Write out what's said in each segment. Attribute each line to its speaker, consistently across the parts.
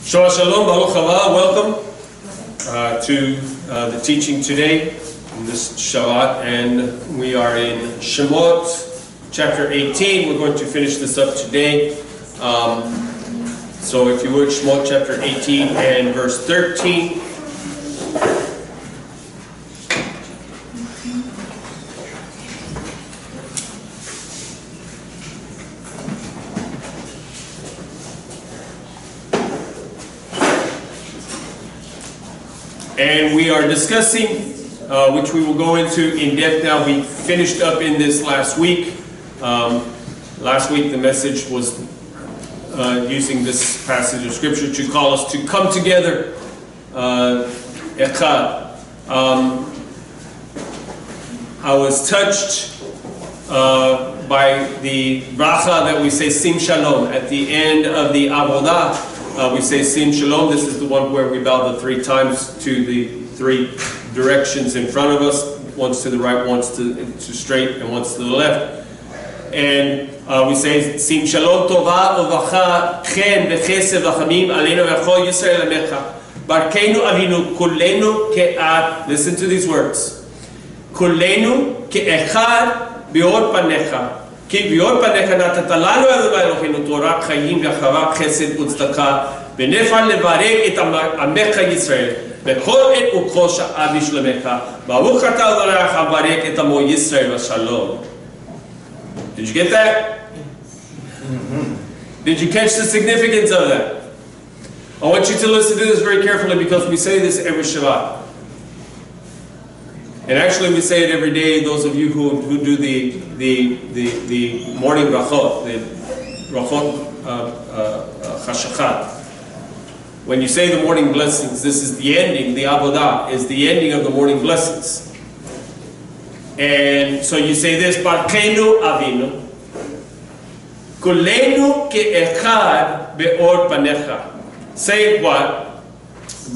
Speaker 1: Shabbat Shalom, Baruch Haba, welcome to the teaching today, in this Shabbat, and we are in Shemot, chapter 18. We're going to finish this up today. So if you would, Shemot chapter 18 and verse 13. And we are discussing, which we will go into in depth now. We finished up in this last week. Last week the message was using this passage of scripture to call us to come together. Echad. I was touched by the bracha that we say Sim Shalom at the end of the Avodah. We say Sim Shalom. This is the one where we bow the 3 times to the 3 directions in front of us. Once to the right, once to straight, and once to the left. And we say Sim Shalom Tova Uvacha Chen V'Chesed V'Chamim Aleinu V'Chol Yisrael Amecha Barkeinu Avinu Kulenu Ke'ad. Listen to these words. Kulenu Ke'echad B'or Panecha. כי ביור פניך נתת לנו אדוני אלוהינו תורת חיים ואחווה חסד וצדקה ונפעל לברק את עמך ישראל בכל עת וכל שעה בשלומך ברוך אתה אדוני ברק את עמו ישראל ושלום. Did you get that? Did you catch the significance of that? I want you to listen to this very carefully because we say this every Shabbat. And actually we say it every day, those of you who do the morning brachot, the brachot chashachat. When you say the morning blessings, this is the ending, the avodah is the ending of the morning blessings. And so you say this, Barkeinu Avinu, Kulenu ke'echad be'or panecha. Say what?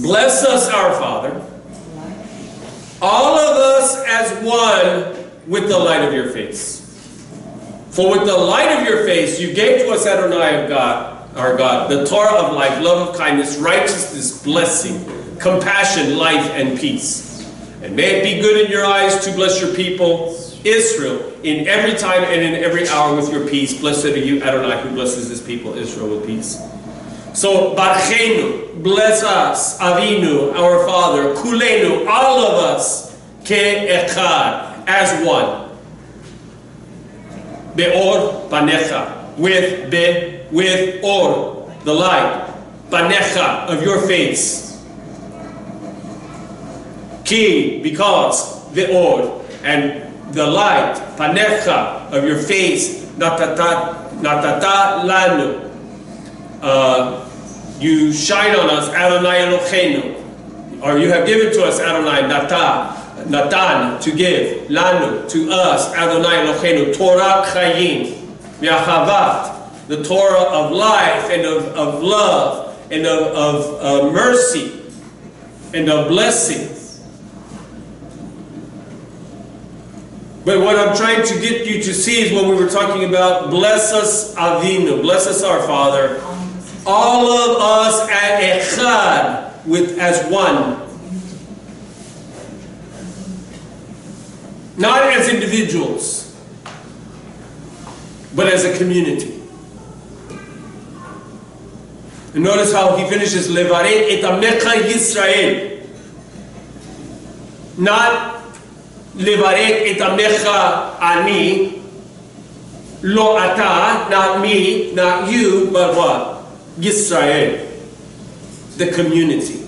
Speaker 1: Bless us, our Father, all of us as one with the light of your face. For with the light of your face you gave to us Adonai of God, our God, the Torah of life, love of kindness, righteousness, blessing, compassion, life, and peace. And may it be good in your eyes to bless your people, Israel, in every time and in every hour with your peace. Blessed are you, Adonai, who blesses his people, Israel, with peace. So, Barchenu, bless us, Avinu, our Father, Kulenu, all of us, Ke'echad, as one. Be'or panecha, with or, the light, panecha, of your face. Ki, because, the or, and the light, panecha, of your face, natata lanu. You shine on us, Adonai Eloheinu, or you have given to us, Adonai Natan, to give, Lanu, to us, Adonai Eloheinu, Torah Chayim, V'achavat, the Torah of life and of love and of mercy and of blessing. But what I'm trying to get you to see is when we were talking about bless us Avinu, bless us our Father, all of us at echad, as one. Not as individuals, but as a community. And notice how he finishes, Levaret et amecha Yisrael. Not Levaret et amecha ani, lo ata, not me, not you, but what? Yisrael, the community.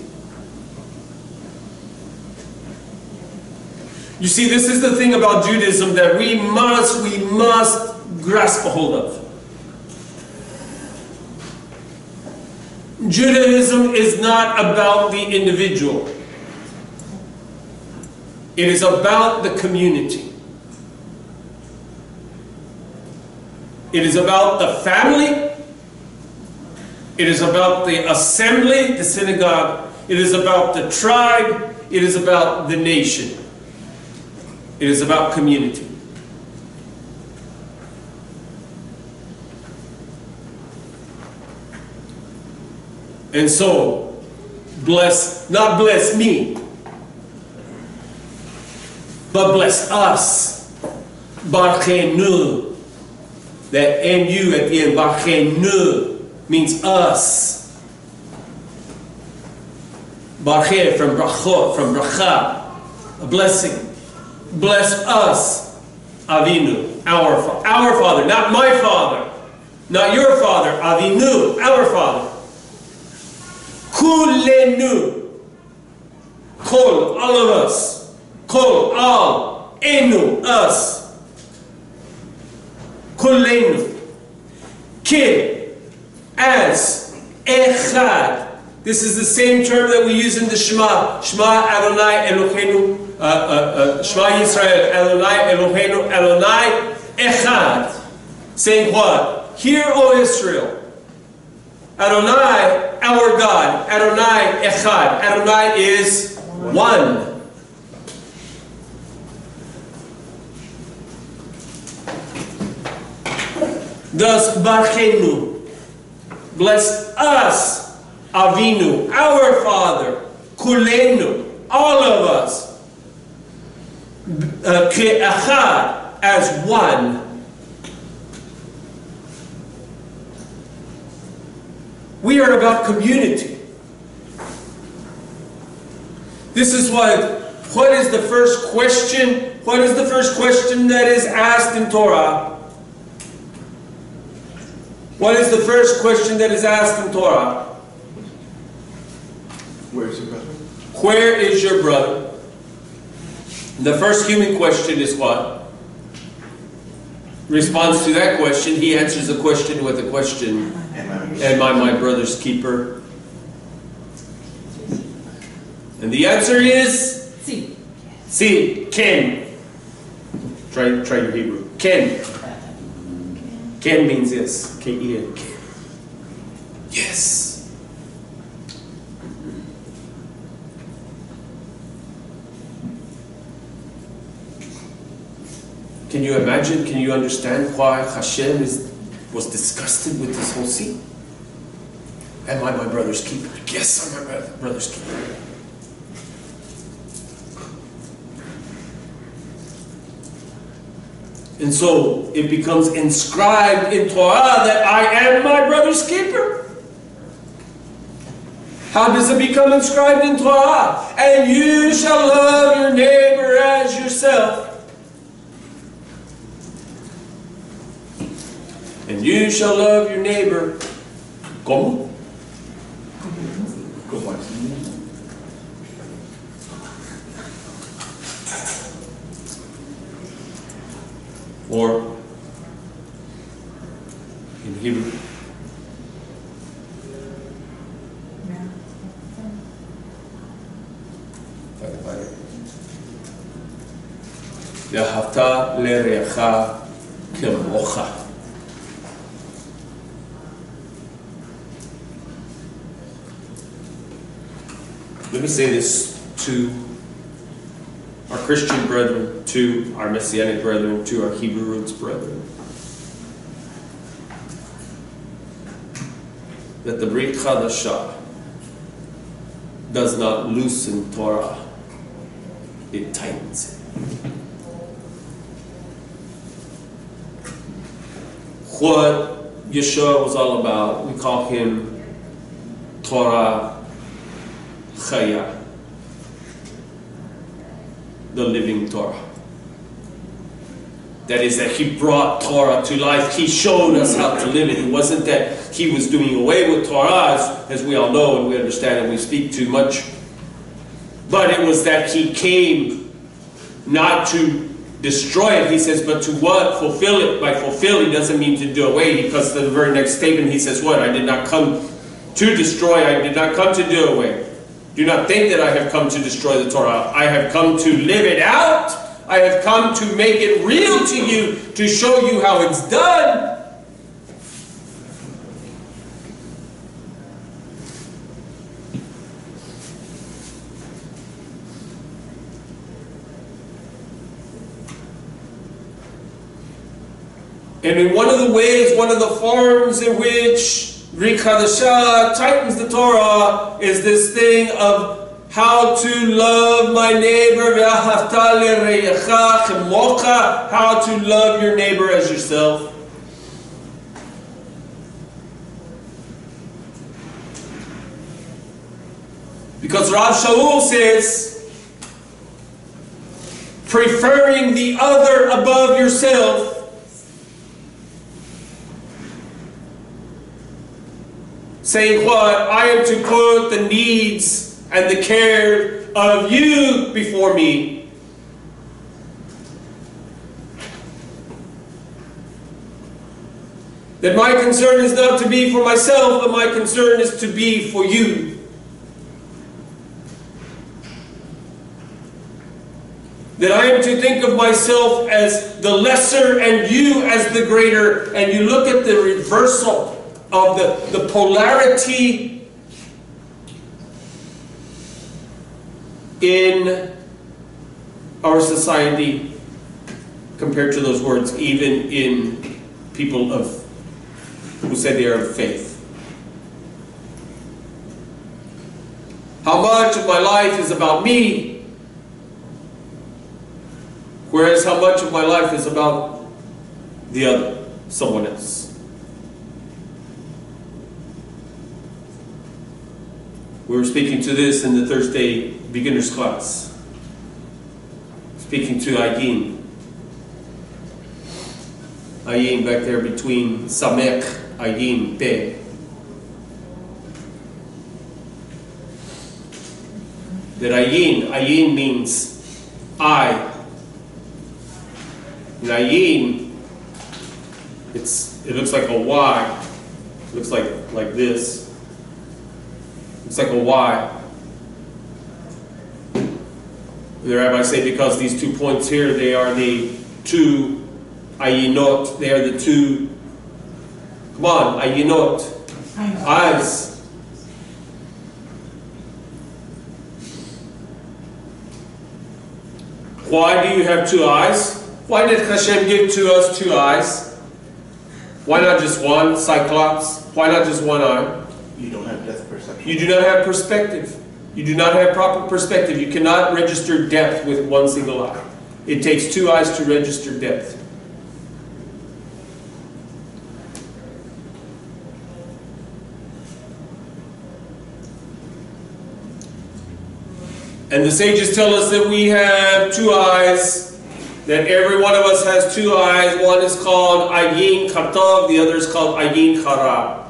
Speaker 1: You see, this is the thing about Judaism that we must grasp a hold of. Judaism is not about the individual. It is about the community. It is about the family. It is about the assembly, the synagogue. It is about the tribe. It is about the nation. It is about community. And so, not bless me, but bless us. Barchenu. That NU at the end, Barchenu, means us. Barche from brachot, from bracha, a blessing. Bless us, Avinu, our Father, not my Father, not your Father, Avinu, our Father. Kulenu, kol, all of us, kol, all, enu, us. Kulenu, ke, as, echad. This is the same term that we use in the Shema. Shema Adonai Eloheinu, Shema Yisrael, Adonai Eloheinu, Adonai Echad. Saying what? Hear, O Israel. Adonai, our God. Adonai Echad. Adonai is one. Thus, Barchenu, bless us. Avinu, our Father, Kulenu, all of us, Ke'achad, as one. We are about community. This is what is the first question? What is the first question that is asked in Torah? What is the first question that is asked in Torah?
Speaker 2: Where is your brother?
Speaker 1: Where is your brother? The first human question is what? Response to that question, he answers the question with a question. Am I my brother's keeper? And the answer is? Si. Si. Ken. Try your Hebrew. Ken. Ken means yes. K-E-N. Yes. Can you imagine, can you understand why Hashem was disgusted with this whole scene? Am I my brother's keeper? Yes, I'm my brother's keeper. And so it becomes inscribed in Torah that I am my brother's keeper. How does it become inscribed in Torah? And you shall love your neighbor as yourself. And you shall love your neighbor. ¿Cómo? Or in Hebrew. ואהבת לרעך כמוך. Let me say this to our Christian brethren, to our Messianic brethren, to our Hebrew roots brethren. That the Brit Chadashah does not loosen Torah, it tightens it. What Yeshua was all about, we call him Torah Chaya, the living Torah. That is, that he brought Torah to life. He showed us how to live it. It wasn't that he was doing away with Torah, as we all know and we understand and we speak too much. But it was that he came not to destroy it, he says, but to what? Fulfill it. By fulfill, he doesn't mean to do away, because the very next statement he says, what? I did not come to destroy, I did not come to do away. Do not think that I have come to destroy the Torah. I have come to live it out. I have come to make it real to you, to show you how it's done. And in one of the ways, one of the forms in which Brit Chadashah tightens the Torah is this thing of how to love my neighbor, how to love your neighbor as yourself. Because Rav Shaul says, preferring the other above yourself saying what? I am to put the needs and the care of you before me. That my concern is not to be for myself, but my concern is to be for you. That I am to think of myself as the lesser and you as the greater. And you look at the reversal of the polarity in our society compared to those words, even in people who say they are of faith. How much of my life is about me, whereas how much of my life is about the other, someone else. We were speaking to this in the Thursday beginners class. Speaking to Ayin. Ayin back there between Samek, Ayin, Pe. That Ayin means I. And Ayin, it looks like a Y. It looks like this. It's like a Y. The rabbis say because these 2 points here, they are the 2 ayinot. They are the 2, come on, ayinot, eyes. Why do you have 2 eyes? Why did Hashem give to us 2 eyes? Why not just one, Cyclops? Why not just one eye?
Speaker 2: You don't have depth perception.
Speaker 1: You do not have perspective. You do not have proper perspective. You cannot register depth with one single eye. It takes 2 eyes to register depth. And the sages tell us that we have 2 eyes, that every one of us has 2 eyes. One is called Ayin Chatov, the other is called Ayin Chara.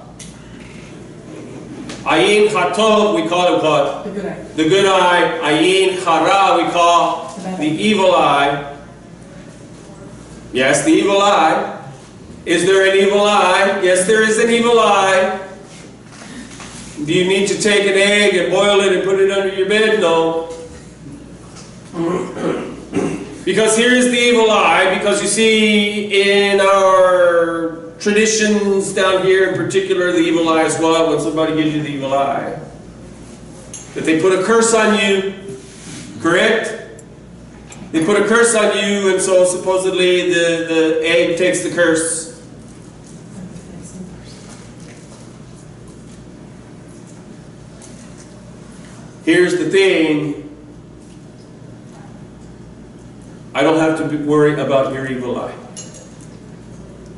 Speaker 1: Ayin Chatov, we call it what?
Speaker 3: The good eye.
Speaker 1: The good eye. Ayin Chara, we call the evil eye. Yes, the evil eye. Is there an evil eye? Yes, there is an evil eye. Do you need to take an egg and boil it and put it under your bed? No. Because here is the evil eye, because you see in our traditions down here in particular, the evil eye is what? When somebody gives you the evil eye. That they put a curse on you, correct? They put a curse on you, and so supposedly the egg takes the curse. Here's the thing. I don't have to worry about your evil eye.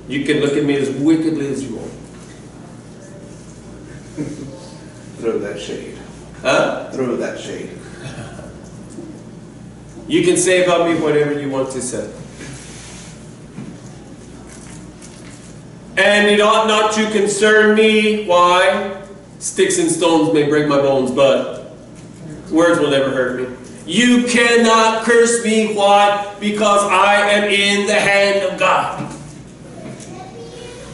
Speaker 1: You can look at me as wickedly as you want.
Speaker 2: Throw that shade.
Speaker 1: Huh?
Speaker 2: Throw that shade.
Speaker 1: You can say about me whatever you want to say. And it ought not to concern me. Why? Sticks and stones may break my bones, but words will never hurt me. You cannot curse me. Why? Because I am in the hand of God.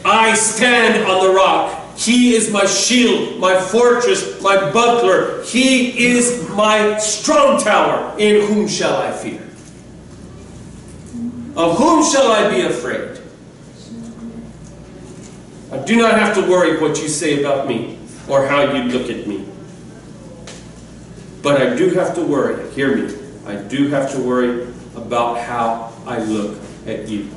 Speaker 1: I stand on the rock. He is my shield, my fortress, my buckler. He is my strong tower. In whom shall I fear? Of whom shall I be afraid? I do not have to worry what you say about me or how you look at me. But I do have to worry, hear me, I do have to worry about how I look at you.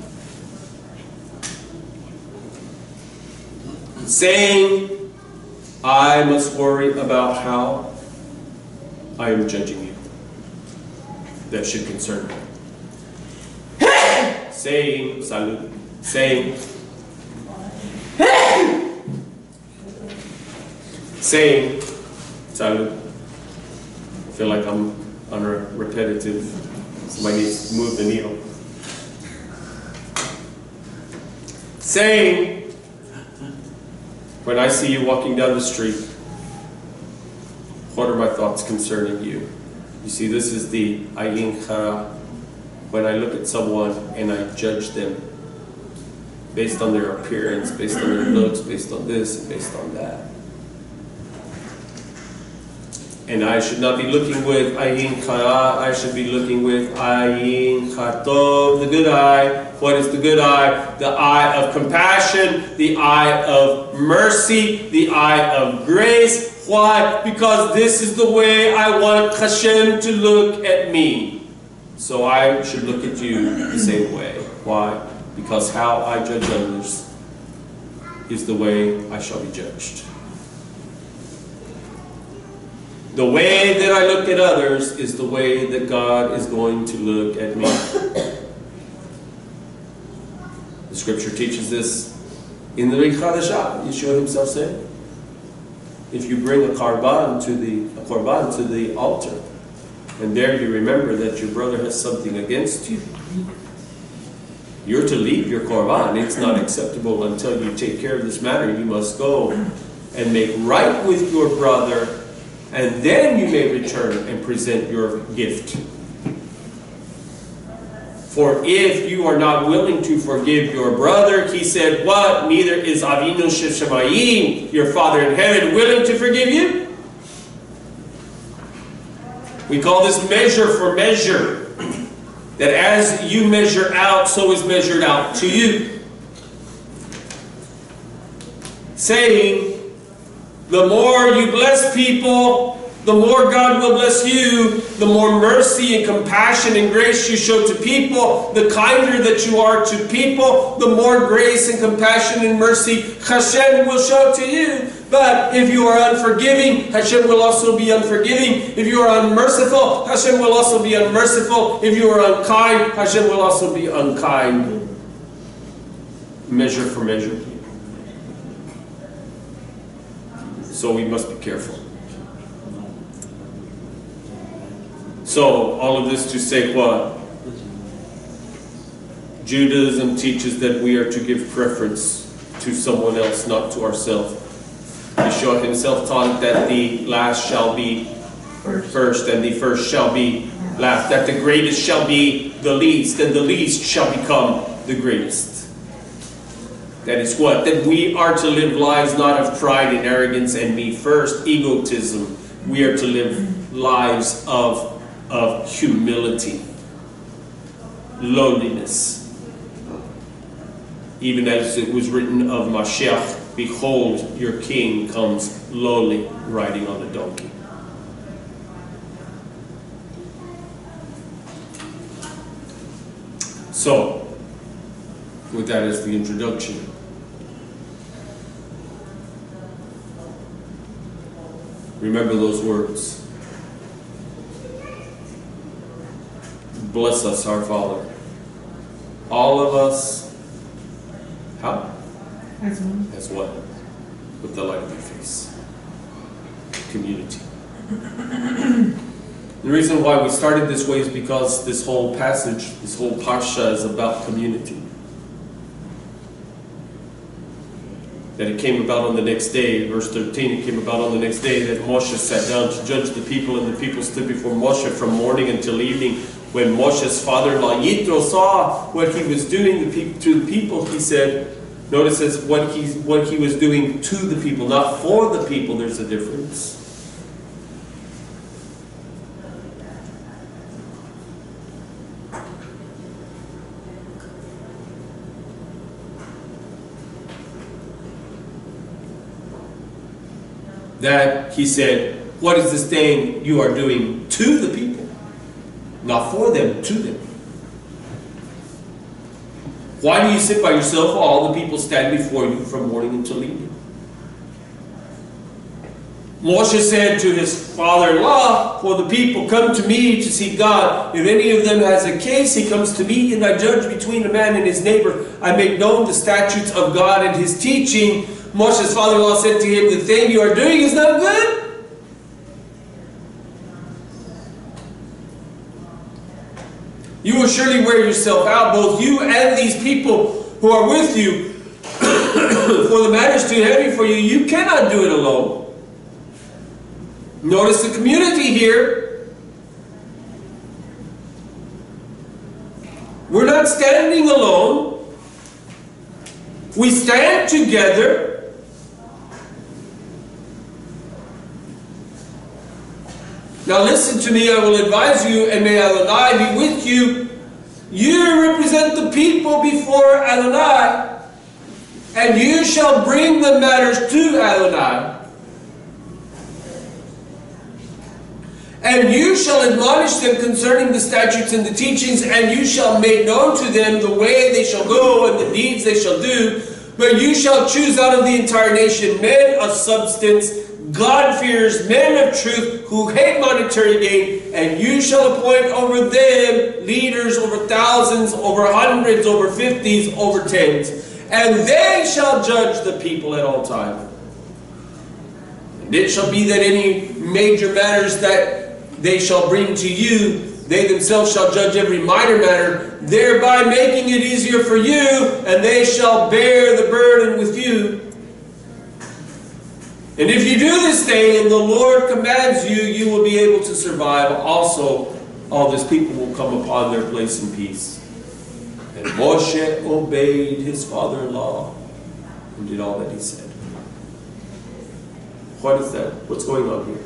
Speaker 1: Saying I must worry about how I am judging you. That should concern me. Saying, salud, saying, salud. I feel like I'm on a repetitive, somebody needs to move the needle. Saying, when I see you walking down the street, what are my thoughts concerning you? You see, this is the ayin chara. When I look at someone and I judge them based on their appearance, based on their looks, based on this, and based on that. And I should not be looking with ayin chara, I should be looking with ayin chatov, the good eye. What is the good eye? The eye of compassion, the eye of mercy, the eye of grace. Why? Because this is the way I want Hashem to look at me. So I should look at you the same way. Why? Because how I judge others is the way I shall be judged. The way that I look at others is the way that God is going to look at me. The scripture teaches this in the Rit Chadashah. Yeshua himself said, if you bring a korban to the altar, and there you remember that your brother has something against you, you're to leave your korban. It's not acceptable until you take care of this matter. You must go and make right with your brother, and then you may return and present your gift. For if you are not willing to forgive your brother, he said, what? Neither is Avinu Shemayim, your Father in heaven, willing to forgive you? We call this measure for measure. That as you measure out, so is measured out to you. Saying, the more you bless people, the more God will bless you. The more mercy and compassion and grace you show to people, the kinder that you are to people, the more grace and compassion and mercy Hashem will show to you. But if you are unforgiving, Hashem will also be unforgiving. If you are unmerciful, Hashem will also be unmerciful. If you are unkind, Hashem will also be unkind. Measure for measure. So we must be careful. So, all of this to say what? Judaism teaches that we are to give preference to someone else, not to ourselves. Yeshua himself taught that the last shall be first, and the first shall be last. That the greatest shall be the least, and the least shall become the greatest. That is what? That we are to live lives not of pride and arrogance and me first, egotism. We are to live lives of humility, lowliness. Even as it was written of Mashiach, behold, your king comes lowly, riding on a donkey. So, with that as the introduction, remember those words. Bless us, our Father. All of us, how?
Speaker 3: As one.
Speaker 1: As one. With the light of your face. Community. The reason why we started this way is because this whole passage, this whole parsha is about community. That it came about on the next day, verse 13, it came about on the next day that Moshe sat down to judge the people, and the people stood before Moshe from morning until evening. When Moshe's father-in-law Yitro saw what he was doing to the people, he said, notice it's what he was doing to the people, not for the people. There's a difference. That he said, what is this thing you are doing to the people? Not for them, to them. Why do you sit by yourself while all the people stand before you from morning until evening? Moshe said to his father-in-law, for the people come to me to seek God. If any of them has a case, he comes to me, and I judge between a man and his neighbor. I make known the statutes of God and his teaching. Moshe's father-in-law said to him, the thing you are doing is not good. You will surely wear yourself out, both you and these people who are with you. For the matter is too heavy for you. You cannot do it alone. Notice the community here. We're not standing alone. We stand together. Now listen to me, I will advise you, and may Adonai be with you. You represent the people before Adonai, and you shall bring the matters to Adonai. And you shall admonish them concerning the statutes and the teachings, and you shall make known to them the way they shall go and the deeds they shall do. But you shall choose out of the entire nation men of substance, God-fearers, men of truth, who hate monetary gain, and you shall appoint over them leaders over thousands, over hundreds, over fifties, over tens. And they shall judge the people at all times. And it shall be that any major matters that they shall bring to you, they themselves shall judge every minor matter, thereby making it easier for you, and they shall bear the burden with you. And if you do this thing, and the Lord commands you, you will be able to survive. Also, all this people will come upon their place in peace. And Moshe obeyed his father-in-law and did all that he said. What is that? What's going on here?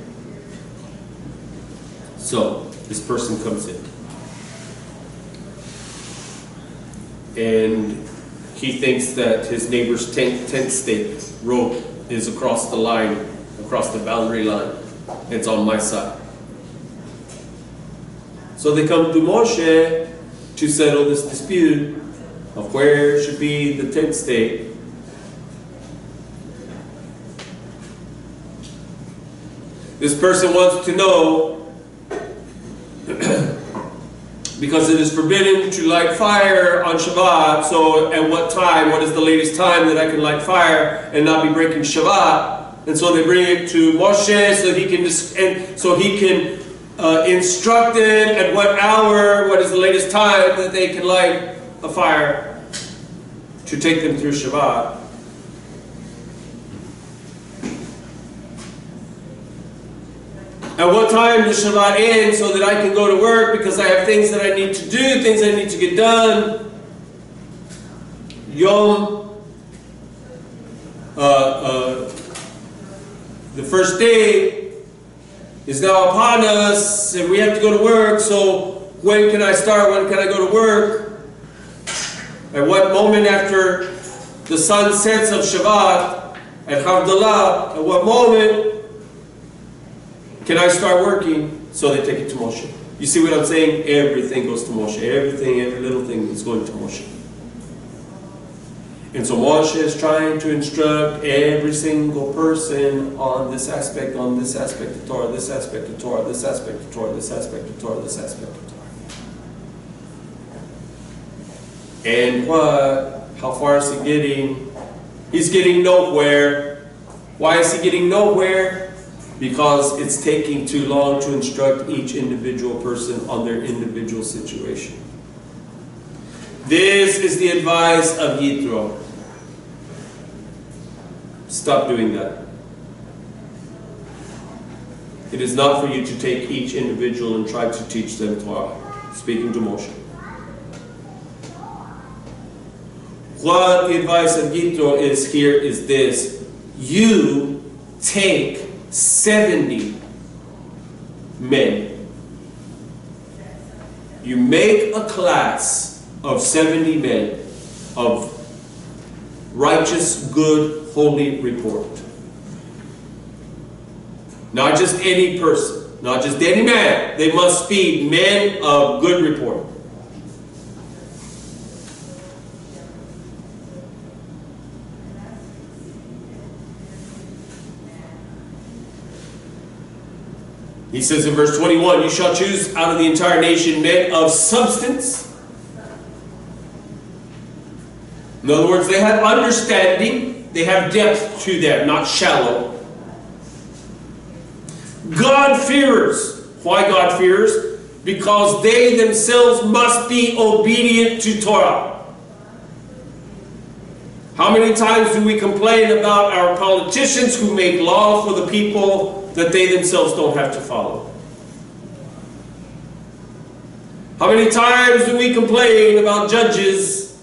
Speaker 1: So, this person comes in. And he thinks that his neighbor's tent stake rope is across the line, across the boundary line. It's on my side. So they come to Moshe to settle this dispute of where should be the tent stake. This person wants to know, because it is forbidden to light fire on Shabbat, so at what time, what is the latest time that I can light fire and not be breaking Shabbat? And so they bring it to Moshe so he can instruct them at what hour, what is the latest time that they can light a fire to take them through Shabbat. At what time does Shabbat end so that I can go to work because I have things that I need to do, things I need to get done. Yom, the first day is now upon us and we have to go to work, so when can I start? When can I go to work? At what moment after the sun sets of Shabbat, at Havdalah, at what moment can I start working? So they take it to Moshe. You see what I'm saying? Everything goes to Moshe. Everything, every little thing is going to Moshe. And so Moshe is trying to instruct every single person on this aspect of Torah, this aspect of Torah, this aspect of Torah, this aspect of Torah, this aspect of Torah. And what? How far is he getting? He's getting nowhere. Why is he getting nowhere? Because it's taking too long to instruct each individual person on their individual situation. This is the advice of Yitro. Stop doing that. It is not for you to take each individual and try to teach them Torah. Speaking to Moshe. What the advice of Yitro is here is this. You take 70 men. You make a class of 70 men of righteous, good, holy report. Not just any person, not just any man. They must be men of good report. He says in verse 21, you shall choose out of the entire nation men of substance. In other words, they have understanding, they have depth to them, not shallow. God-fearers. Why God-fearers? Because they themselves must be obedient to Torah. How many times do we complain about our politicians who make law for the people that they themselves don't have to follow? How many times do we complain about judges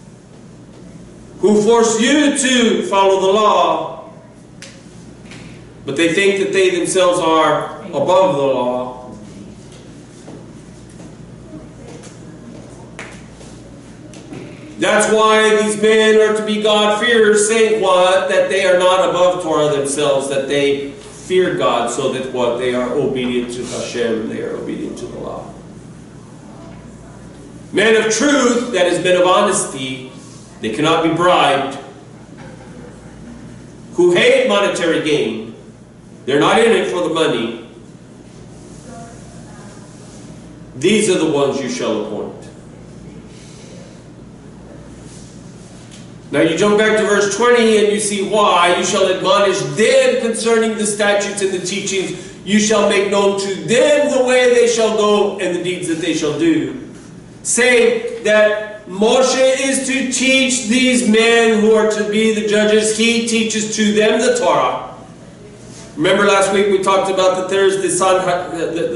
Speaker 1: who force you to follow the law, but they think that they themselves are above the law? That's why these men are to be God-fearers, saying what? That they are not above Torah themselves, that they fear God, so that what? They are obedient to Hashem, they are obedient to the law. Men of truth, that is, men of honesty, they cannot be bribed, who hate monetary gain, they're not in it for the money. These are the ones you shall appoint. Now you jump back to verse 20 and you see why. You shall admonish them concerning the statutes and the teachings. You shall make known to them the way they shall go and the deeds that they shall do. Saying that Moshe is to teach these men who are to be the judges. He teaches to them the Torah. Remember last week we talked about that there's the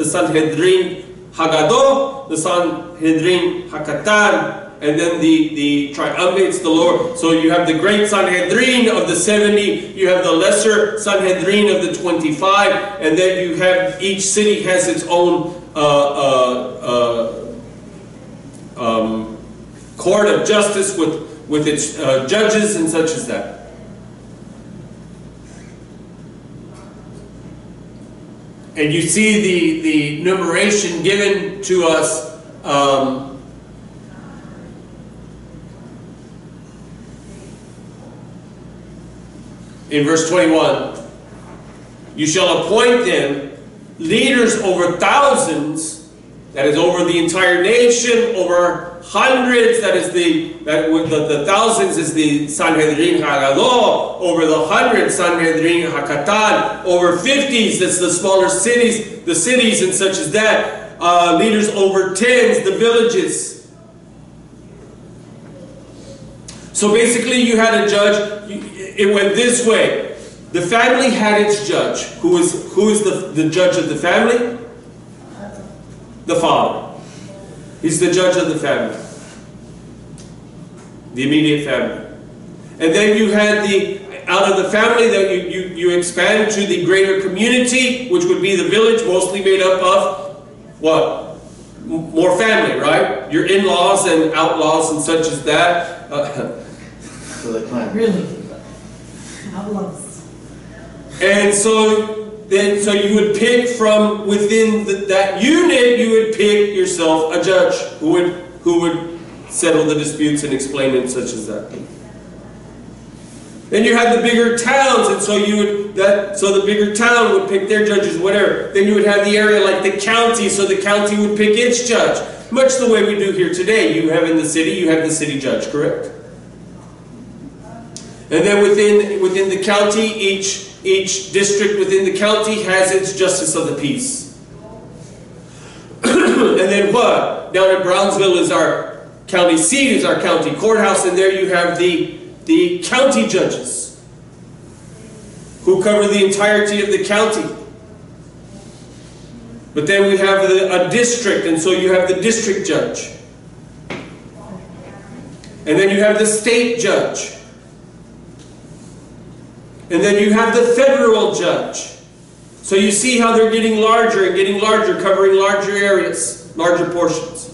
Speaker 1: Sanhedrin Haggadah, the Sanhedrin Hakatan, and then the triumvirates, the Lord. So you have the great Sanhedrin of the 70, you have the lesser Sanhedrin of the 25, and then you have, each city has its own court of justice with its judges and such as that. And you see the numeration given to us in verse 21, you shall appoint them leaders over thousands, that is over the entire nation, over hundreds, that is the thousands is the Sanhedrin Haggadah, over the hundreds Sanhedrin Hakatan, over 50s, that's the smaller cities, the cities and such as that, leaders over tens, the villages. So basically you had a judge. It went this way. The family had its judge. Who is the judge of the family? The father. He's the judge of the family. The immediate family. And then you had out of the family that you expand to the greater community, which would be the village, mostly made up of what? More family, right? Your in-laws and outlaws and such as that.
Speaker 2: So the clan.
Speaker 3: Really? Outlaws.
Speaker 1: And so you would pick from within that unit, you would pick yourself a judge who would settle the disputes and explain it, such as that. Then you had the bigger towns, and so the bigger town would pick their judges, whatever. Then you would have the area like the county, so the county would pick its judge. Much the way we do here today. You have in the city, you have the city judge, correct? And then within the county, each district within the county has its justice of the peace. And then what? Down in Brownsville is our county seat, is our county courthouse, and there you have the county judges who cover the entirety of the county. But then we have a district, and so you have the district judge. And then you have the state judge. And then you have the federal judge. So you see how they're getting larger and getting larger, covering larger areas, larger portions.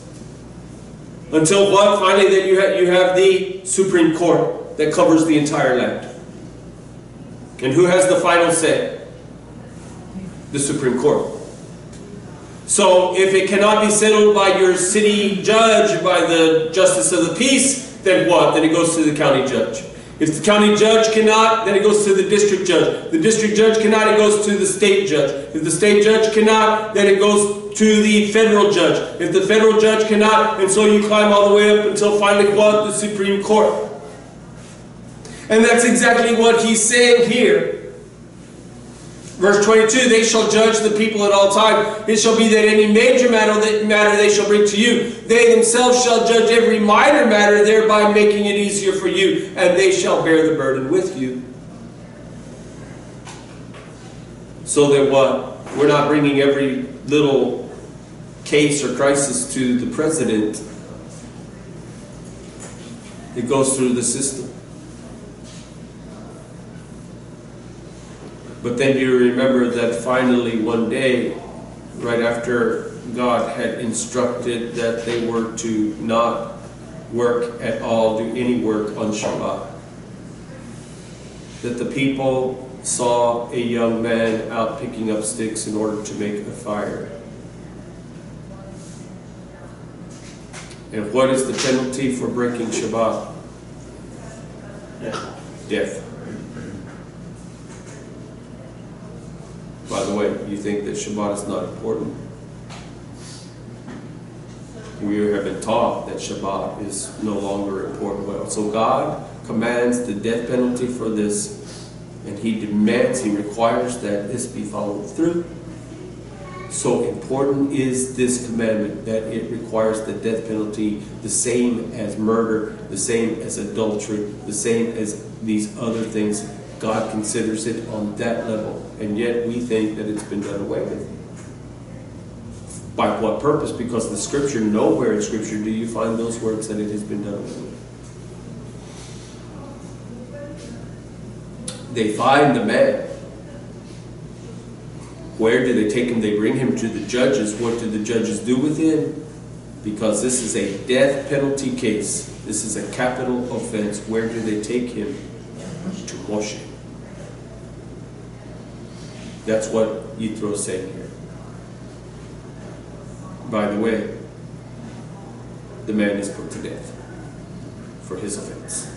Speaker 1: Until what? Finally, then you have the Supreme Court that covers the entire land. And who has the final say? The Supreme Court. So if it cannot be settled by your city judge, by the justice of the peace, then what? Then it goes to the county judge. If the county judge cannot, then it goes to the district judge. The district judge cannot, it goes to the state judge. If the state judge cannot, then it goes to the federal judge. If the federal judge cannot, and so you climb all the way up until finally what? The Supreme Court. And that's exactly what he's saying here. Verse 22, they shall judge the people at all times. It shall be that any major matter they shall bring to you. They themselves shall judge every minor matter, thereby making it easier for you, and they shall bear the burden with you. So that what? We're not bringing every little case or crisis to the president. It goes through the system. But then you remember that finally one day, right after God had instructed that they were to not work at all, do any work on Shabbat, that the people saw a young man out picking up sticks in order to make a fire. And what is the penalty for breaking Shabbat? Death. By the way, you think that Shabbat is not important? We have been taught that Shabbat is no longer important. Well, so God commands the death penalty for this, and He demands, He requires that this be followed through. So important is this commandment that it requires the death penalty, the same as murder, the same as adultery, the same as these other things. God considers it on that level, and yet we think that it's been done away with. By what purpose? Because the Scripture, nowhere in Scripture do you find those words that it has been done away with. They find the man. Where do they take him? They bring him to the judges. What do the judges do with him? Because this is a death penalty case. This is a capital offense. Where do they take him? To Moshe. That's what Yitro is saying here. By the way, the man is put to death for his offense.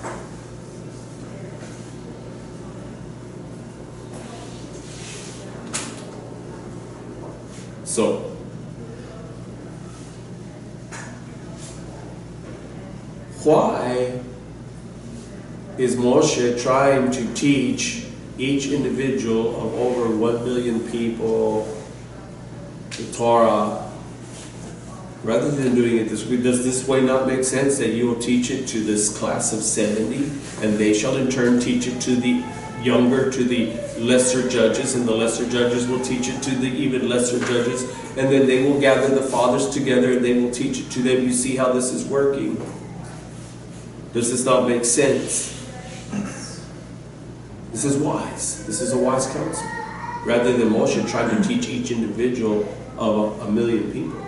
Speaker 1: So, why is Moshe trying to teach each individual of over 1 million people the Torah, rather than doing it this way? Does this way not make sense, that you will teach it to this class of 70, and they shall in turn teach it to the younger, to the lesser judges, and the lesser judges will teach it to the even lesser judges, and then they will gather the fathers together and they will teach it to them? You see how this is working? Does this not make sense? This is wise. This is a wise counsel. Rather than Moshe trying to teach each individual of 1 million people.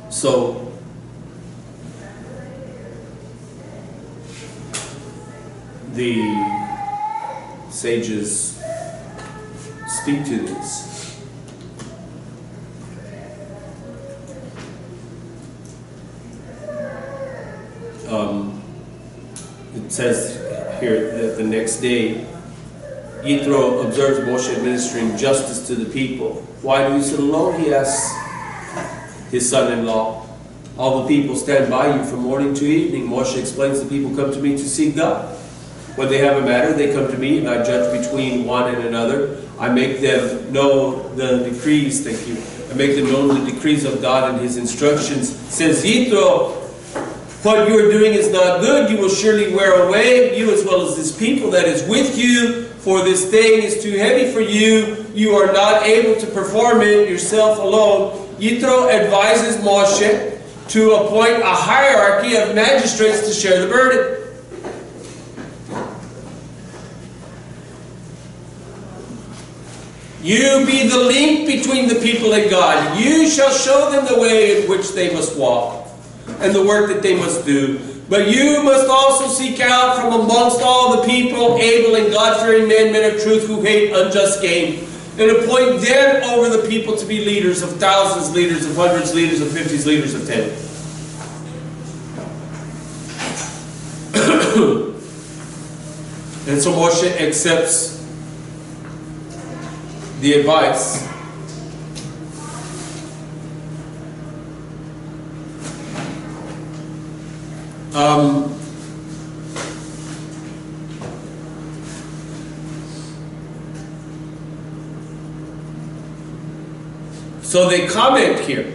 Speaker 1: So, the sages speak to this. It says here that the next day, Yitro observes Moshe administering justice to the people. Why do you sit alone? He asks his son-in-law. All the people stand by you from morning to evening. Moshe explains, the people come to me to seek God. When they have a matter, they come to me, and I judge between one and another. I make them know the decrees. Thank you. I make them know the decrees of God and His instructions. Says Yitro, what you are doing is not good. You will surely wear away, you as well as this people that is with you. For this thing is too heavy for you. You are not able to perform it yourself alone. Yitro advises Moshe to appoint a hierarchy of magistrates to share the burden. You be the link between the people and God. You shall show them the way in which they must walk and the work that they must do. But you must also seek out from amongst all the people able and God-fearing men of truth who hate unjust gain. and appoint them over the people to be leaders of thousands, leaders of hundreds, leaders of 50s, leaders of 10. And so Moshe accepts the advice. So they comment here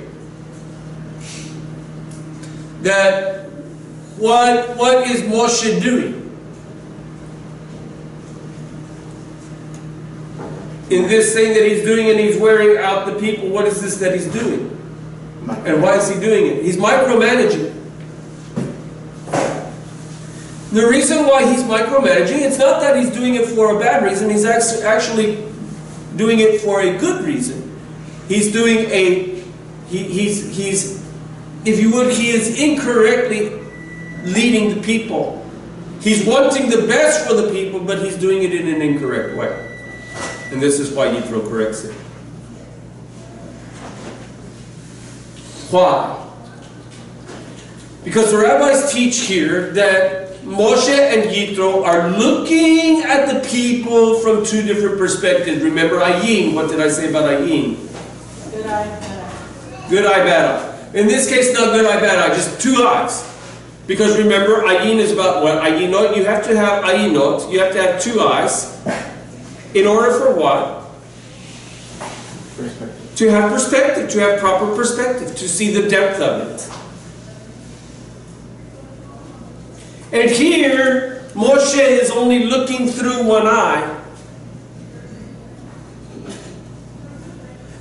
Speaker 1: that what is Moshe doing? In this thing that he's doing, and he's wearing out the people, what is this that he's doing? And why is he doing it? He's micromanaging. The reason why he's micromanaging, it's not that he's doing it for a bad reason, he's actually doing it for a good reason. He's doing he's, if you would, he is incorrectly leading the people. He's wanting the best for the people, but he's doing it in an incorrect way. And this is why Yitro corrects it. Why? Because the rabbis teach here that Moshe and Yitro are looking at the people from two different perspectives. Remember Ayin, what did I say about Ayin?
Speaker 3: Good eye, bad eye.
Speaker 1: Good eye, bad eye. In this case, not good eye, bad eye, just two eyes. Because remember, Ayin is about what? Ayinot, you have to have Ayinot, you have to have two eyes. In order for what?
Speaker 2: Perspective.
Speaker 1: To have perspective, to have proper perspective, to see the depth of it. And here, Moshe is only looking through one eye.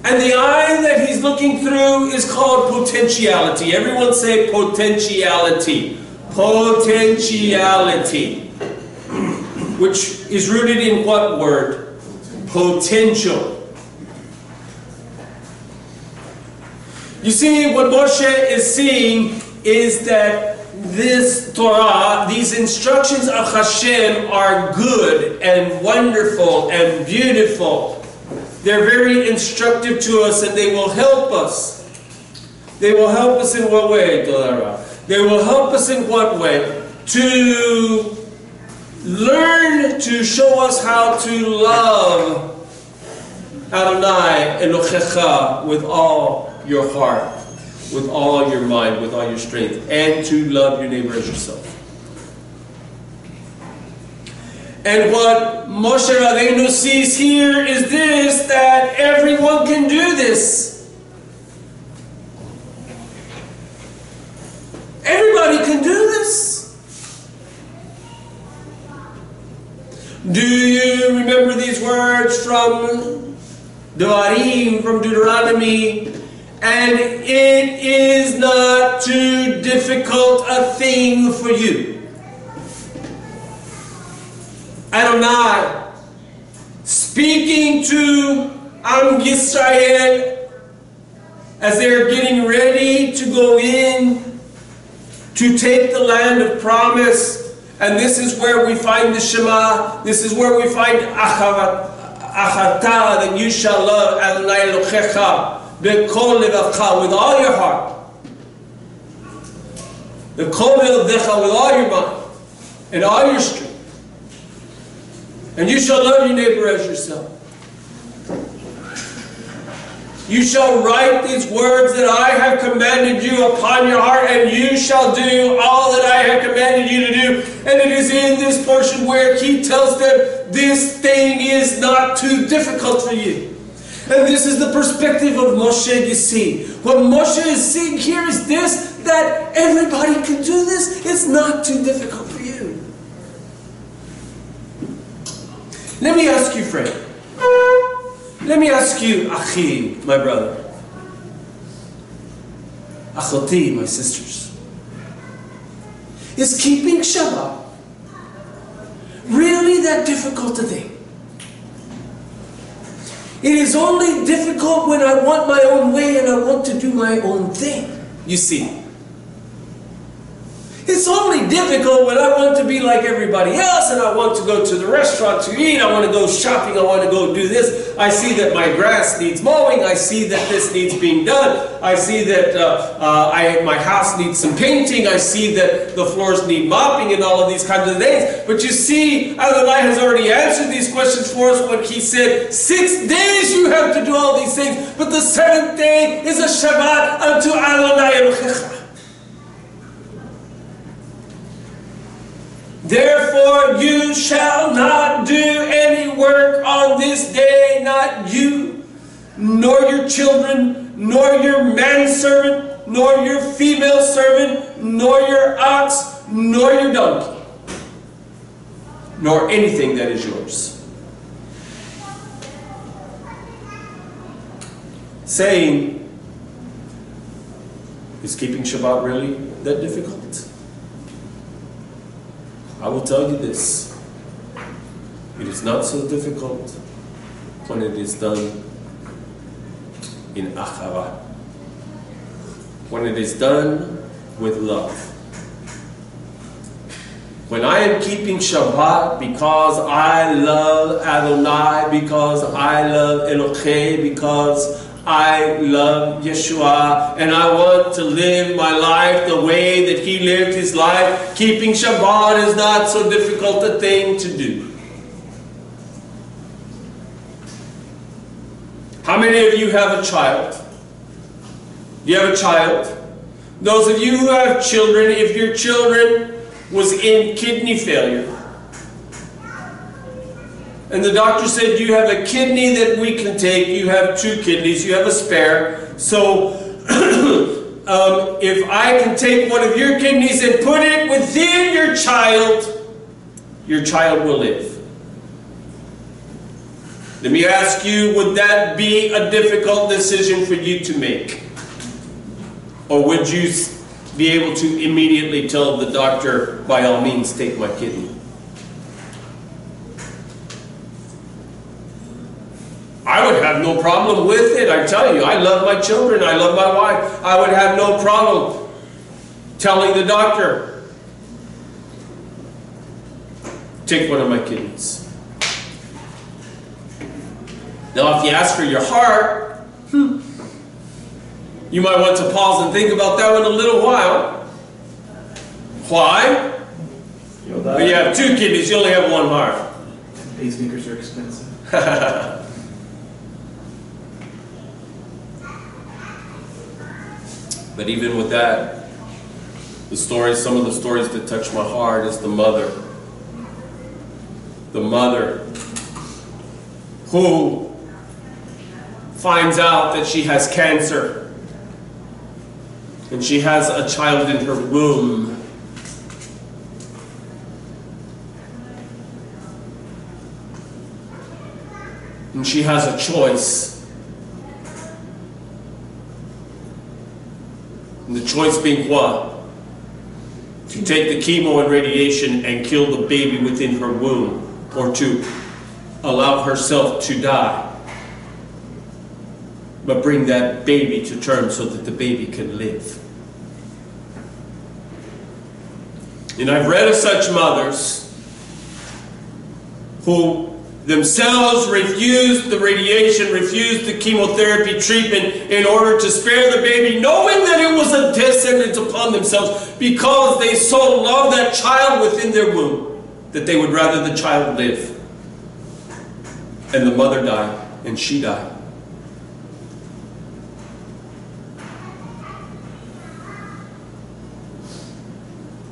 Speaker 1: And the eye that he's looking through is called potentiality. Everyone say potentiality. Potentiality. Which is rooted in what word? Potential. You see, what Moshe is seeing is that this Torah, these instructions of Hashem are good and wonderful and beautiful. They're very instructive to us, and they will help us. They will help us in what way, Torah? They will help us in what way? To learn to show us how to love Adonai Elohecha with all your heart, with all your mind, with all your strength, and to love your neighbor as yourself. And what Moshe Rabbeinu sees here is this, that everyone can do this. Everybody can do this. Do you remember these words from Devarim, from Deuteronomy? And it is not too difficult a thing for you. Adonai, speaking to Am Yisrael as they are getting ready to go in to take the land of promise. And this is where we find the Shema. This is where we find Acharta, that you shall love Adonai Elohecha b'kol levacha, with all your heart. B'kol levacha, with all your mind and all your strength. And you shall love your neighbor as yourself. You shall write these words that I have commanded you upon your heart, and you shall do all that I have commanded you to do. And it is in this portion where he tells them, this thing is not too difficult for you. And this is the perspective of Moshe, you see. What Moshe is seeing here is this, that everybody can do this. It's not too difficult for you. Let me ask you, friend. Let me ask you, Achi, my brother. Achoti, my sisters. Is keeping Shabbat really that difficult a thing? It is only difficult when I want my own way and I want to do my own thing, you see. It's only difficult when I want to be like everybody else and I want to go to the restaurant to eat, I want to go shopping, I want to go do this. I see that my grass needs mowing, I see that this needs being done, I see that my house needs some painting, I see that the floors need mopping and all of these kinds of things. But you see, Adonai has already answered these questions for us when He said, 6 days you have to do all these things, but the 7th day is a Shabbat unto Adonai Elohecha. Therefore you shall not do any work on this day, not you, nor your children, nor your manservant, nor your female servant, nor your ox, nor your donkey, nor anything that is yours. Saying, is keeping Shabbat really that difficult? I will tell you this, it is not so difficult when it is done in achava, when it is done with love. When I am keeping Shabbat because I love Adonai, because I love Elohei, because I love Yeshua, and I want to live my life the way that He lived His life, keeping Shabbat is not so difficult a thing to do. How many of you have a child? You have a child? Those of you who have children, if your children was in kidney failure, and the doctor said, you have a kidney that we can take, you have 2 kidneys, you have a spare, so if I can take one of your kidneys and put it within your child will live. Let me ask you, would that be a difficult decision for you to make? Or would you be able to immediately tell the doctor, by all means, take my kidney? I would have no problem with it, I tell you. I love my children, I love my wife. I would have no problem telling the doctor, take one of my kidneys. Now if you ask for your heart, you might want to pause and think about that one a little while. Why? Well, you have 2 kidneys, you only have 1 heart.
Speaker 2: Pacemakers are expensive.
Speaker 1: But even with that, some of the stories that touch my heart is the mother. The mother who finds out that she has cancer and she has a child in her womb. And she has a choice. And the choice being what? To take the chemo and radiation and kill the baby within her womb, or to allow herself to die, but bring that baby to term so that the baby can live. And I've read of such mothers who themselves refused the radiation, refused the chemotherapy treatment in order to spare the baby, knowing that it was a death sentence upon themselves, because they so love that child within their womb that they would rather the child live. And the mother died, and she died.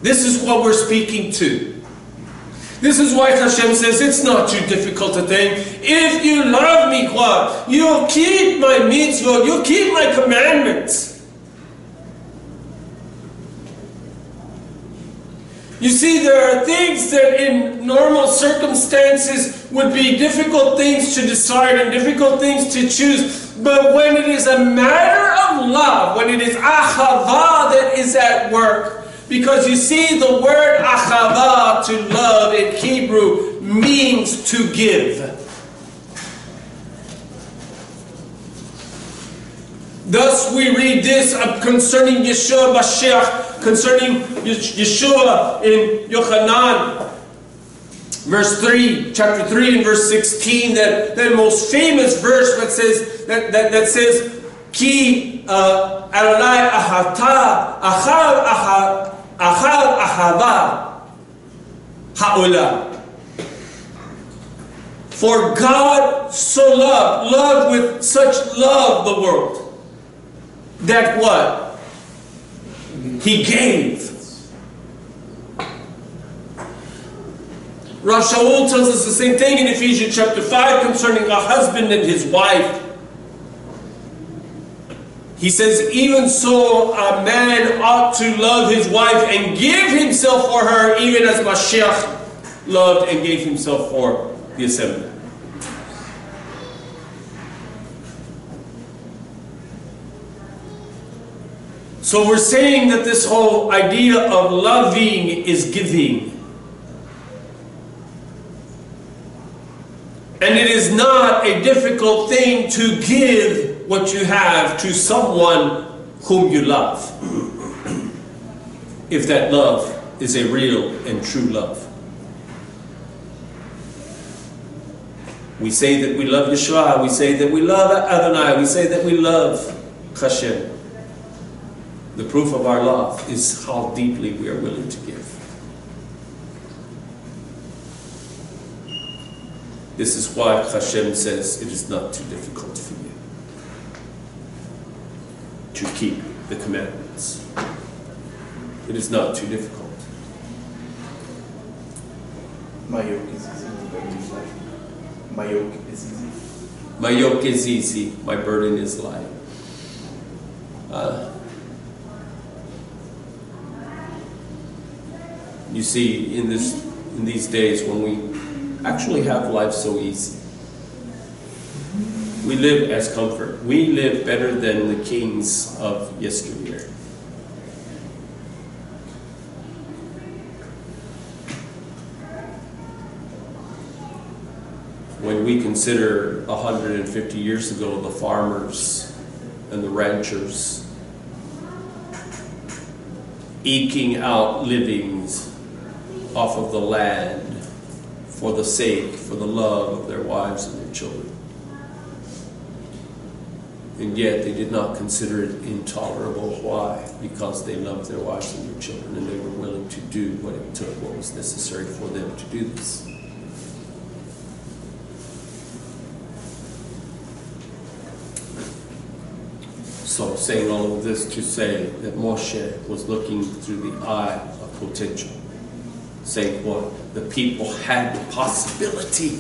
Speaker 1: This is what we're speaking to. This is why Hashem says it's not too difficult a thing. If you love me, what? You'll keep my mitzvot, you'll keep my commandments. You see, there are things that in normal circumstances would be difficult things to decide and difficult things to choose. But when it is a matter of love, when it is ahava that is at work, because you see, the word achava, to love, in Hebrew means to give. Thus we read this concerning Yeshua Mashiach, concerning Yeshua in Yochanan, verse 3, chapter 3 and verse 16, that most famous verse that says, Ki Adonai ahata achal ahava ha'olam. For God so loved with such love the world, that what? He gave. Rav Shaul tells us the same thing in Ephesians chapter 5 concerning a husband and his wife. He says, even so a man ought to love his wife and give himself for her, even as Mashiach loved and gave himself for the assembly. So we're saying that this whole idea of loving is giving. And it is not a difficult thing to give what you have to someone whom you love, if that love is a real and true love. We say that we love Yeshua, we say that we love Adonai, we say that we love Hashem. The proof of our love is how deeply we are willing to give. This is why Hashem says it is not too difficult for you to keep the commandments. It is not too difficult.
Speaker 2: My yoke is easy, my burden is light. My yoke is easy.
Speaker 1: My yoke is easy, my burden is light. You see, in these days when we actually have life so easy, we live as comfort. We live better than the kings of yesteryear. When we consider 150 years ago the farmers and the ranchers eking out livings off of the land for the sake, for the love of their wives and their children. And yet they did not consider it intolerable. Why? Because they loved their wives and their children, and they were willing to do what it took, what was necessary for them to do this. So saying all of this to say that Moshe was looking through the eye of potential, saying what? The people had the possibility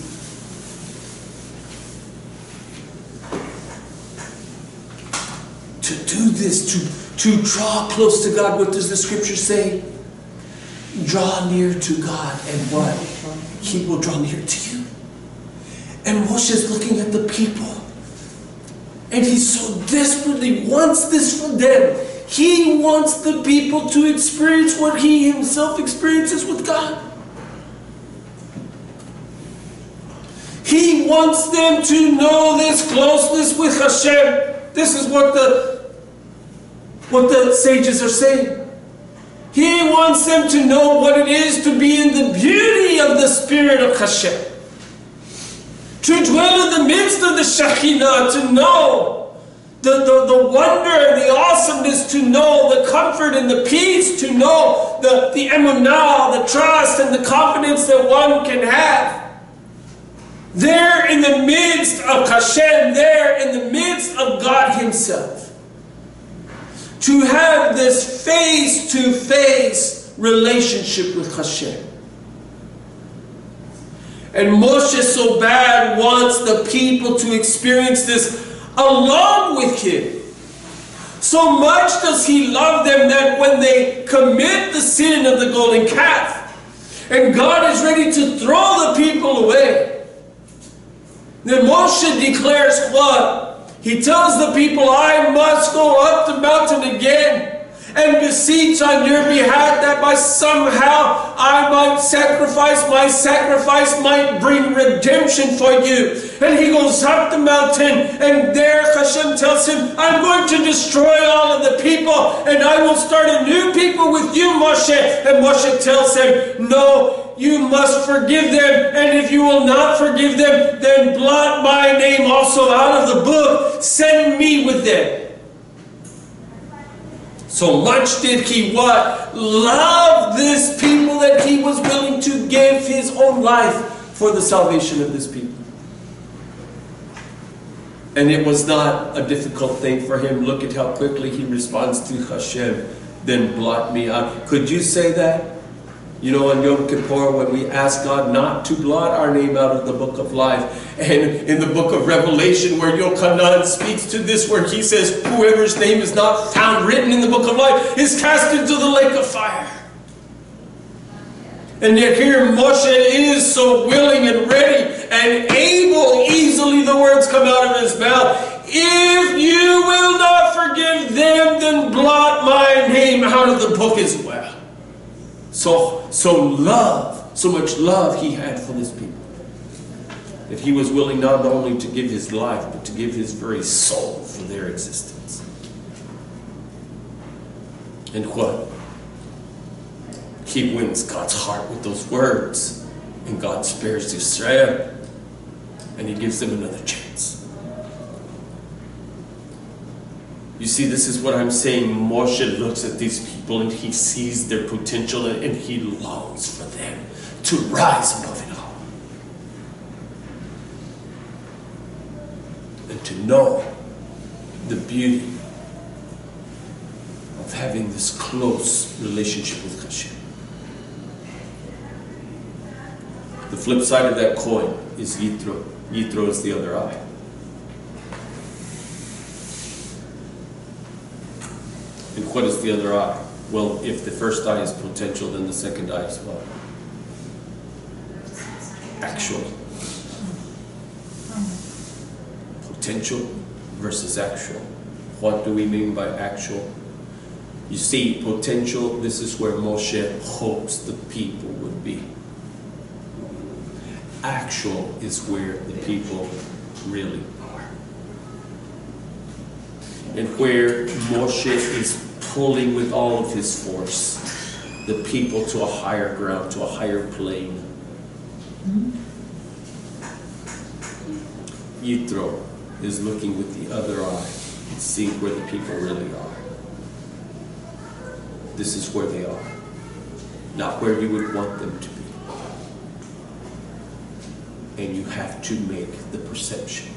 Speaker 1: to do this, to draw close to God. What does the scripture say? Draw near to God, and what? He will draw near to you. And Moshe is looking at the people, and he so desperately wants this for them. He wants the people to experience what he himself experiences with God. He wants them to know this closeness with Hashem. This is what the sages are saying. He wants them to know what it is to be in the beauty of the Spirit of Hashem. To dwell in the midst of the Shekhinah, to know the wonder and the awesomeness, to know the comfort and the peace, to know the emunah, the trust and the confidence that one can have. There in the midst of Hashem, there in the midst of God Himself. To have this face-to-face relationship with Hashem. And Moshe so bad wants the people to experience this along with him. So much does he love them that when they commit the sin of the golden calf, and God is ready to throw the people away, then Moshe declares what? He tells the people, I must go up the mountain again, and beseech on your behalf that by somehow I might sacrifice, my sacrifice might bring redemption for you. And he goes up the mountain, and there Hashem tells him, I'm going to destroy all of the people, and I will start a new people with you, Moshe. And Moshe tells him, no, you must forgive them, and if you will not forgive them, then blot my name also out of the book. Send me with them. So much did he what? Love this people that he was willing to give his own life for the salvation of this people. And it was not a difficult thing for him. Look at how quickly he responds to Hashem. Then blot me out. Could you say that? You know, on Yom Kippur, when we ask God not to blot our name out of the book of life. And in the book of Revelation, where Yochanan speaks to this, where he says, whoever's name is not found written in the book of life is cast into the lake of fire. And yet here Moshe is so willing and ready and able, easily the words come out of his mouth, if you will not forgive them, then blot my name out of the book as well. So much love he had for this people, that he was willing not only to give his life, but to give his very soul for their existence. And what? He wins God's heart with those words, and God spares Israel, and he gives them another chance. You see, this is what I'm saying. Moshe looks at these people and he sees their potential, and he longs for them to rise above it all. And to know the beauty of having this close relationship with Hashem. The flip side of that coin is Yitro. Yitro is the other eye. And what is the other eye? Well, if the first eye is potential, then the second eye is what? Actual. Potential versus actual. What do we mean by actual? You see, potential, this is where Moshe hopes the people would be. Actual is where the people really are. And where Moshe is pulling with all of his force the people to a higher ground, to a higher plane. Yitro is looking with the other eye and seeing where the people really are. This is where they are, not where you would want them to be. And you have to make the perception.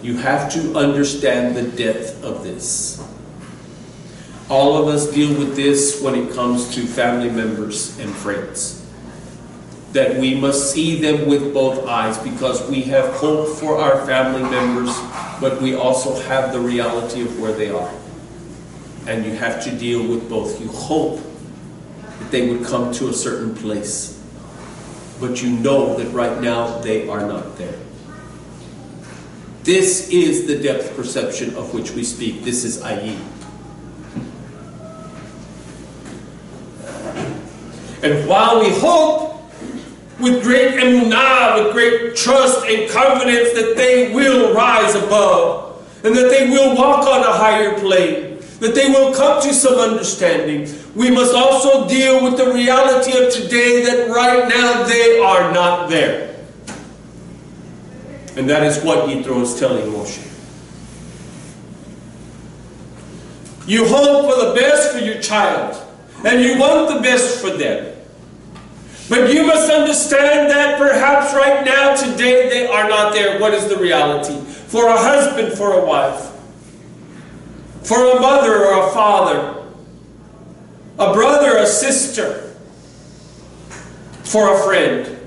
Speaker 1: You have to understand the depth of this. All of us deal with this when it comes to family members and friends. That we must see them with both eyes, because we have hope for our family members, but we also have the reality of where they are. And you have to deal with both. You hope that they would come to a certain place, but you know that right now they are not there. This is the depth perception of which we speak. This is Ayi. And while we hope with great emunah, with great trust and confidence that they will rise above, and that they will walk on a higher plane, that they will come to some understanding, we must also deal with the reality of today that right now they are not there. And that is what Yitro is telling Moshe. You hope for the best for your child, and you want the best for them. But you must understand that perhaps right now, today, they are not there. What is the reality? For a husband, for a wife, for a mother or a father, a brother, a sister, for a friend,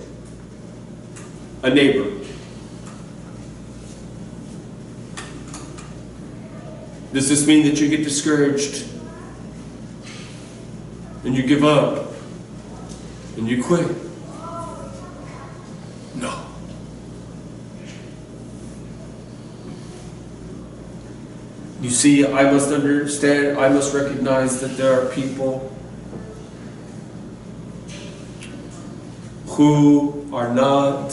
Speaker 1: a neighbor. Does this mean that you get discouraged and you give up and you quit? No. You see, I must understand, I must recognize that there are people who are not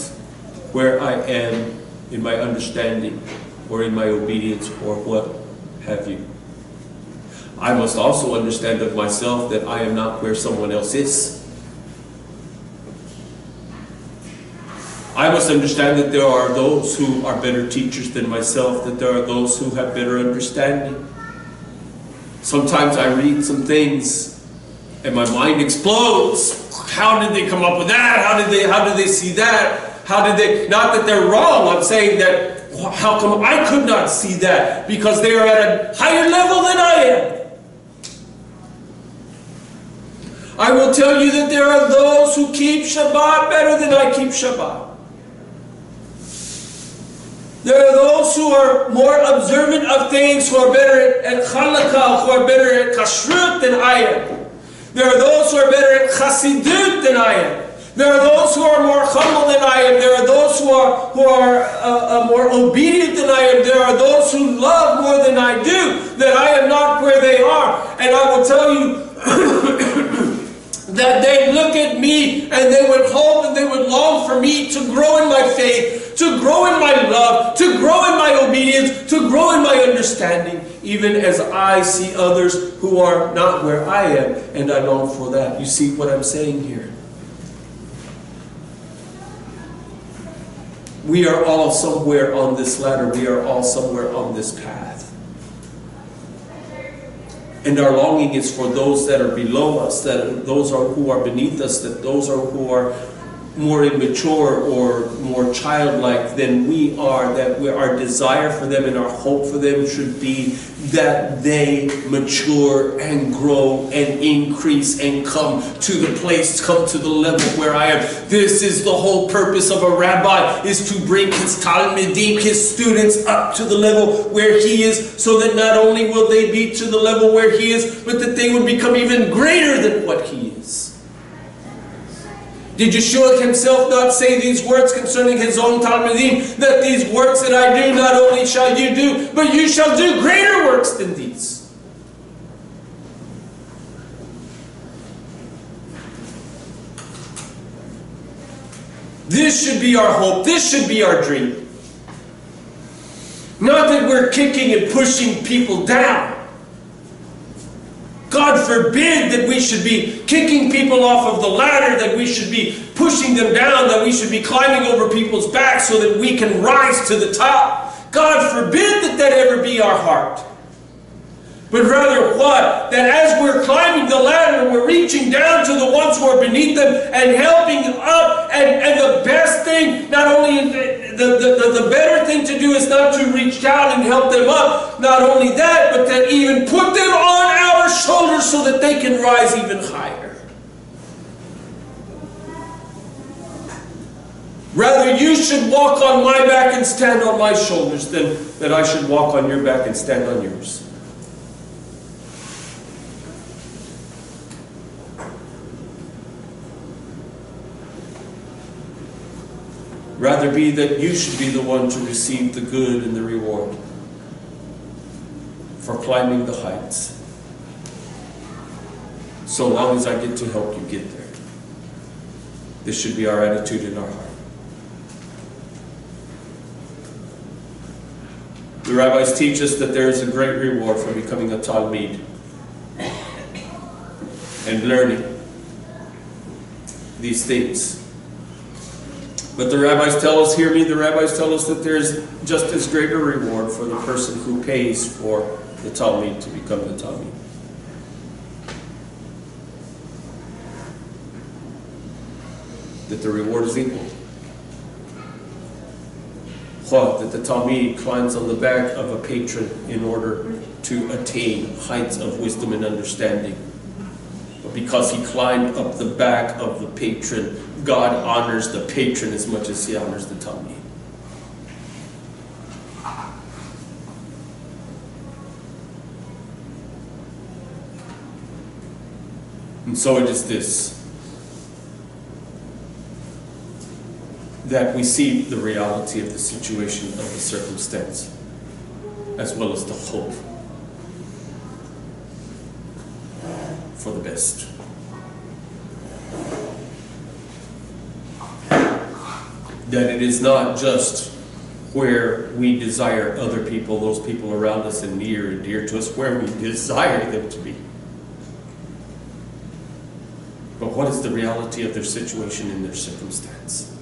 Speaker 1: where I am in my understanding or in my obedience or what have you. I must also understand of myself that I am not where someone else is. I must understand that there are those who are better teachers than myself, that there are those who have better understanding. Sometimes I read some things and my mind explodes. How did they come up with that? How did they see that? How did they, not that they're wrong, I'm saying that, how come I could not see that? Because they are at a higher level than I am. I will tell you that there are those who keep Shabbat better than I keep Shabbat. There are those who are more observant of things, who are better at Chalakah, who are better at Kashrut than I am. There are those who are better at Chassidut than I am. There are those who are more humble than I am. There are those who are more obedient than I am. There are those who love more than I do, that I am not where they are. And I will tell you that they look at me and they would hope and they would long for me to grow in my faith, to grow in my love, to grow in my obedience, to grow in my understanding, even as I see others who are not where I am, and I long for that. You see what I'm saying here? We are all somewhere on this ladder. We are all somewhere on this path. And our longing is for those that are below us, that those who are beneath us, that those who are more immature or more childlike than we are, that our desire for them and our hope for them should be that they mature and grow and increase and come to the place, come to the level where I am. This is the whole purpose of a rabbi, is to bring his talmidim, his students, up to the level where he is, so that not only will they be to the level where he is, but that they would become even greater than what he is. Did Yeshua himself not say these words concerning his own talmidim, that these works that I do, not only shall you do, but you shall do greater works than these? This should be our hope. This should be our dream. Not that we're kicking and pushing people down. God forbid that we should be kicking people off of the ladder, that we should be pushing them down, that we should be climbing over people's backs so that we can rise to the top. God forbid that that ever be our heart. But rather what? That as we're climbing the ladder, we're reaching down to the ones who are beneath them and helping up. And the best thing, not only the better thing to do is not to reach down and help them up. Not only that, but to even put them on our shoulders so that they can rise even higher. Rather, you should walk on my back and stand on my shoulders than that I should walk on your back and stand on yours. Rather be that you should be the one to receive the good and the reward for climbing the heights, so long as I get to help you get there. This should be our attitude in our heart. The rabbis teach us that there is a great reward for becoming a talmid and learning these things. But the rabbis tell us, hear me, the rabbis tell us that there is just as great a reward for the person who pays for the talmid to become the talmid. That the reward is equal. What? That the talmid climbs on the back of a patron in order to attain heights of wisdom and understanding. But because he climbed up the back of the patron, God honors the patron as much as he honors the talmid. And so it is this, that we see the reality of the situation, of the circumstance, as well as the hope best. That it is not just where we desire other people, those people around us and near and dear to us, where we desire them to be. But what is the reality of their situation and their circumstance?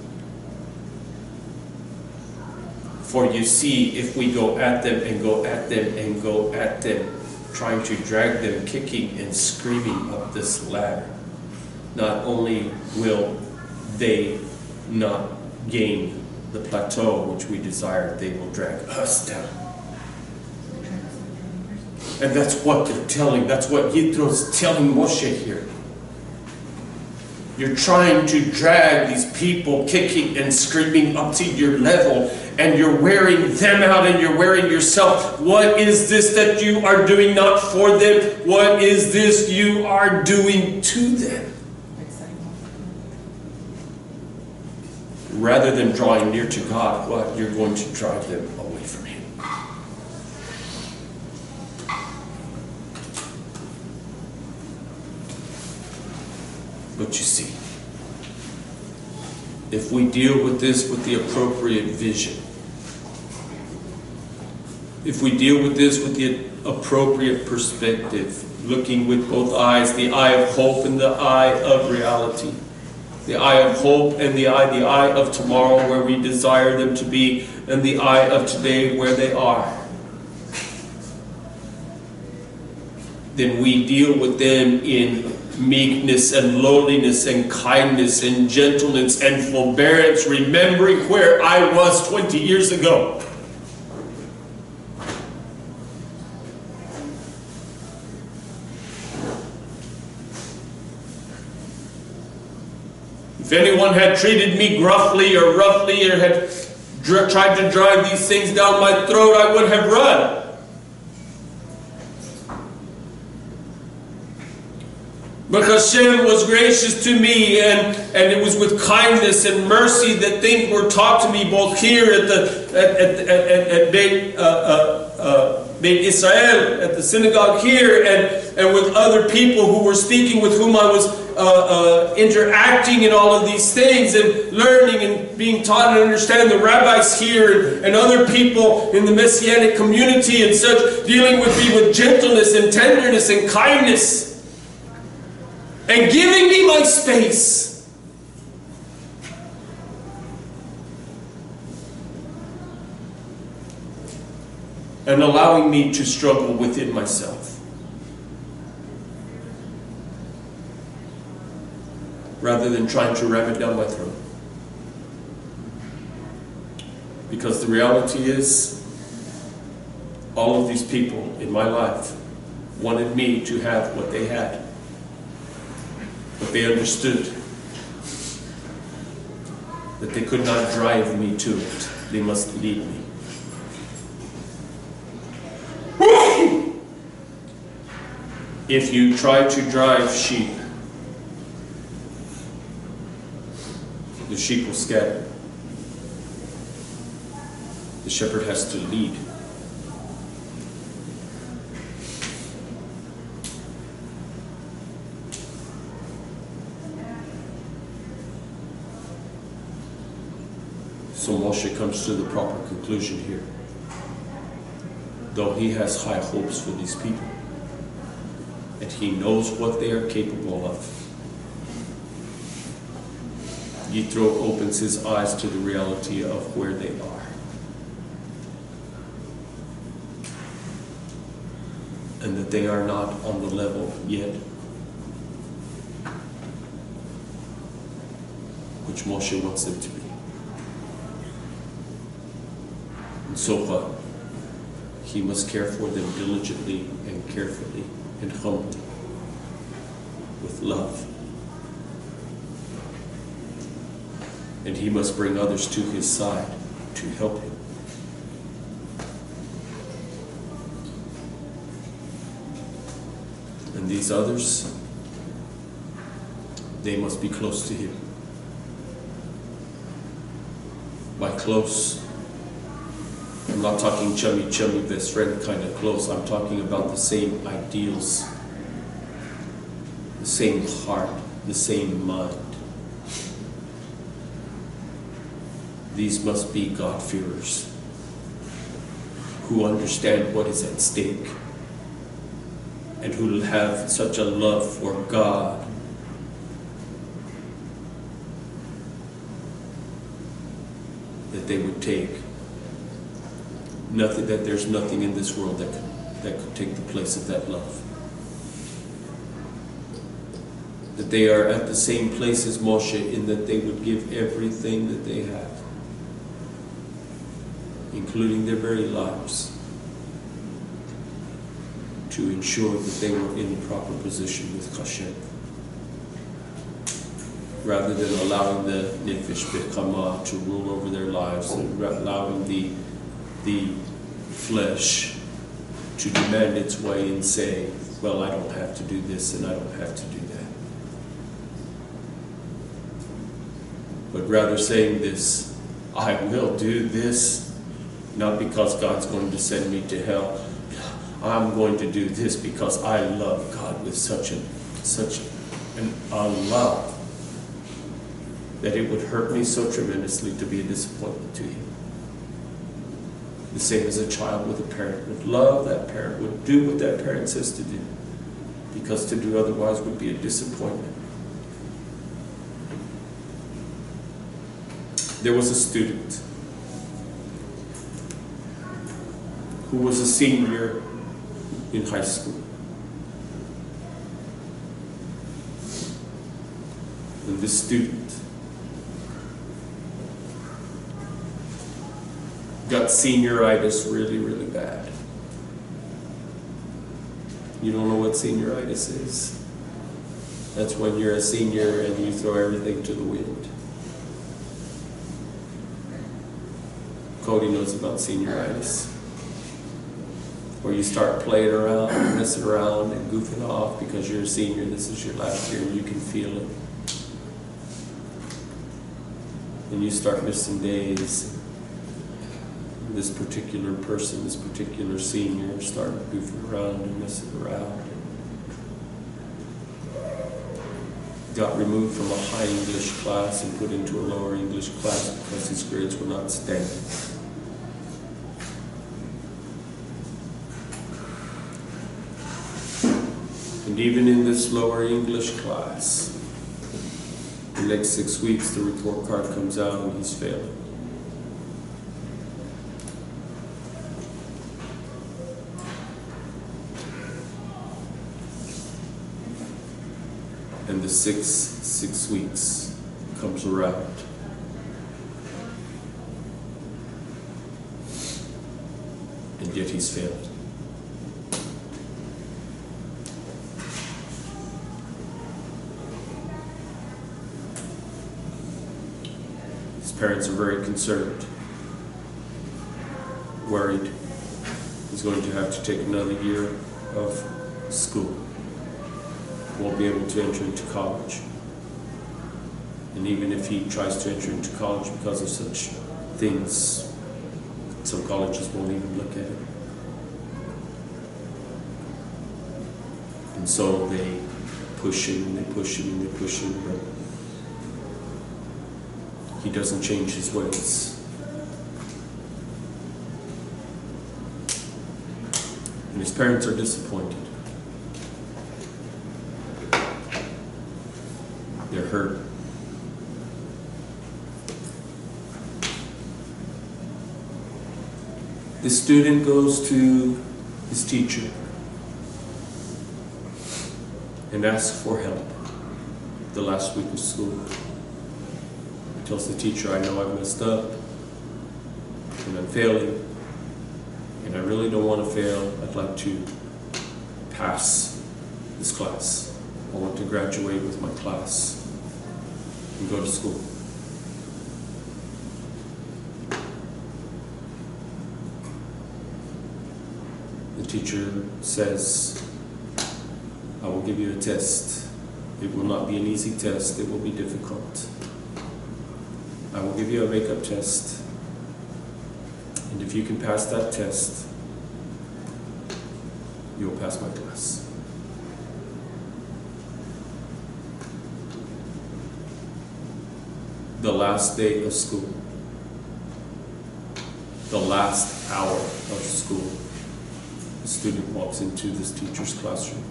Speaker 1: For you see, if we go at them and go at them and go at them, trying to drag them kicking and screaming up this ladder, not only will they not gain the plateau which we desire, they will drag us down. And that's what they're telling, that's what Yitro is telling Moshe here. You're trying to drag these people kicking and screaming up to your level, and you're wearing them out and you're wearing yourself. What is this that you are doing not for them? What is this you are doing to them? Rather than drawing near to God, what? You're going to drive them away from Him. But you see, if we deal with this with the appropriate vision, if we deal with this with the appropriate perspective, looking with both eyes, the eye of hope and the eye of reality, the eye of hope and the eye of tomorrow where we desire them to be, and the eye of today where they are, then we deal with them in meekness and lowliness and kindness and gentleness and forbearance, remembering where I was 20 years ago. If anyone had treated me gruffly or roughly or had tried to drive these things down my throat, I would have run. But Hashem was gracious to me, and it was with kindness and mercy that things were taught to me, both here at Beit Israel, at the synagogue here, and with other people who were speaking, with whom I was interacting in all of these things and learning and being taught and understand, the rabbis here and other people in the Messianic community and such, dealing with me with gentleness and tenderness and kindness, and giving me my space. And allowing me to struggle within myself, rather than trying to ram it down my throat. Because the reality is, all of these people in my life wanted me to have what they had. But they understood that they could not drive me to it. They must lead me. If you try to drive sheep, the sheep will scatter. The shepherd has to lead. So Moshe comes to the proper conclusion here. Though he has high hopes for these people, and he knows what they are capable of, Yitro opens his eyes to the reality of where they are. And that they are not on the level yet which Moshe wants them to be. And so what? He must care for them diligently and carefully and humbly, with love. And he must bring others to his side to help him. And these others, they must be close to him. By close, I'm not talking chummy best friend kind of close. I'm talking about the same ideals, the same heart, the same mind. These must be God-fearers who understand what is at stake and who will have such a love for God that they would take nothing, that there's nothing in this world that could take the place of that love. That they are at the same place as Moshe in that they would give everything that they have, including their very lives, to ensure that they were in the proper position with Hashem, rather than allowing the nefesh b'chama to rule over their lives, and allowing the flesh to demand its way and say, well, I don't have to do this and I don't have to do that. But rather saying this, I will do this, not because God's going to send me to hell. I'm going to do this because I love God with such a love that it would hurt me so tremendously to be a disappointment to Him. The same as a child with a parent would love that parent, would do what that parent says to do, because to do otherwise would be a disappointment. There was a student who was a senior in high school. And this student got senioritis really, really bad. You don't know what senioritis is? That's when you're a senior and you throw everything to the wind. Cody knows about senioritis, where you start playing around and messing around and goofing off because you're a senior, this is your last year, and you can feel it. And you start missing days. This particular person, this particular senior, started goofing around and messing around. Got removed from a high English class and put into a lower English class because his grades were not standing. And even in this lower English class, the next 6 weeks the report card comes out and he's failing. And the six weeks comes around. And yet he's failed. His parents are very concerned, worried. He's going to have to take another year of school. Won't be able to enter into college. And even if he tries to enter into college because of such things, some colleges won't even look at it. And so they push him and they push him and they push him, but he doesn't change his ways. And his parents are disappointed. They're hurt. The student goes to his teacher and asks for help the last week of school. He tells the teacher, I know I've messed up and I'm failing and I really don't want to fail. I'd like to pass this class. I want to graduate with my class and go to school. The teacher says, I will give you a test. It will not be an easy test. It will be difficult. I will give you a makeup test. And if you can pass that test, you'll pass my class. the last day of school, the last hour of school, the student walks into this teacher's classroom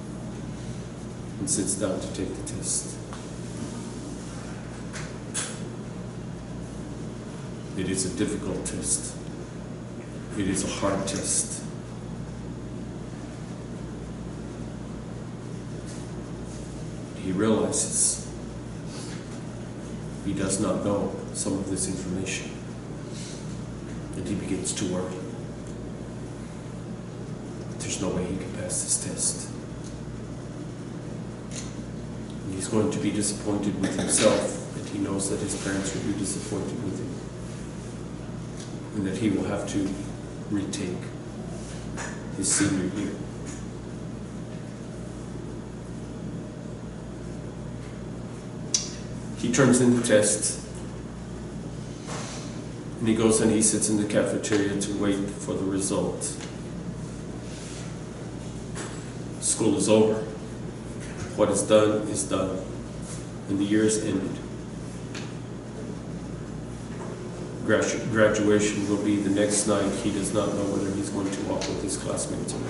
Speaker 1: and sits down to take the test. It is a difficult test. It is a hard test. He realizes he does not know some of this information, and he begins to worry. There's no way he can pass this test. And he's going to be disappointed with himself, and he knows that his parents will be disappointed with him, and that he will have to retake his senior year. He turns in the test, and he goes and he sits in the cafeteria to wait for the result. School is over. What is done, and the year is ended. Graduation will be the next night. He does not know whether he's going to walk with his classmates or not.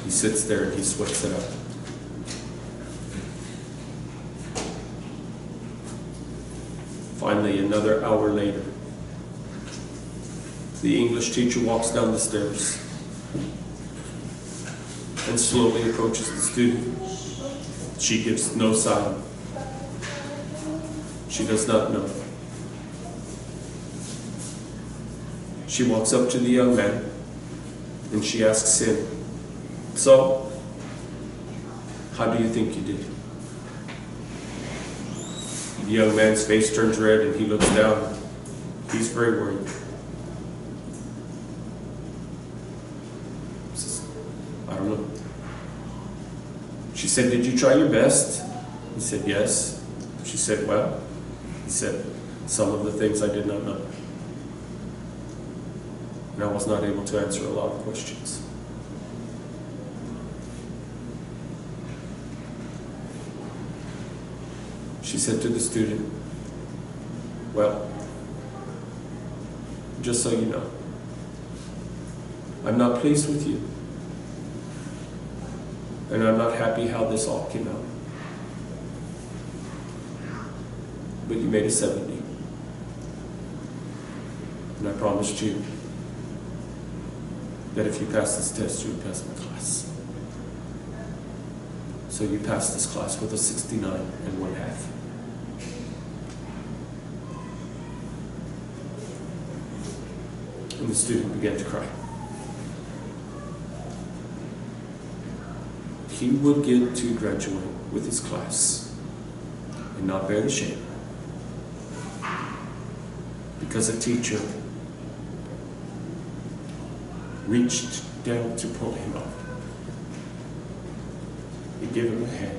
Speaker 1: He sits there and he sweats it out. Finally, another hour later, the English teacher walks down the stairs and slowly approaches the student. She gives no sign. She does not know. She walks up to the young man and she asks him, "So, how do you think you did?" The young man's face turns red and he looks down. He's very worried. He says, "I don't know." She said, "Did you try your best?" He said, "Yes." She said, "Well," he said, "some of the things I did not know. And I was not able to answer a lot of questions." She said to the student, "Well, just so you know, I'm not pleased with you. And I'm not happy how this all came out. But you made a 70. And I promised you that if you pass this test, you would pass my class. So you passed this class with a 69 and 1/2. And the student began to cry. He would get to graduate with his class and not bear the shame, because a teacher reached down to pull him up. He gave him a hand.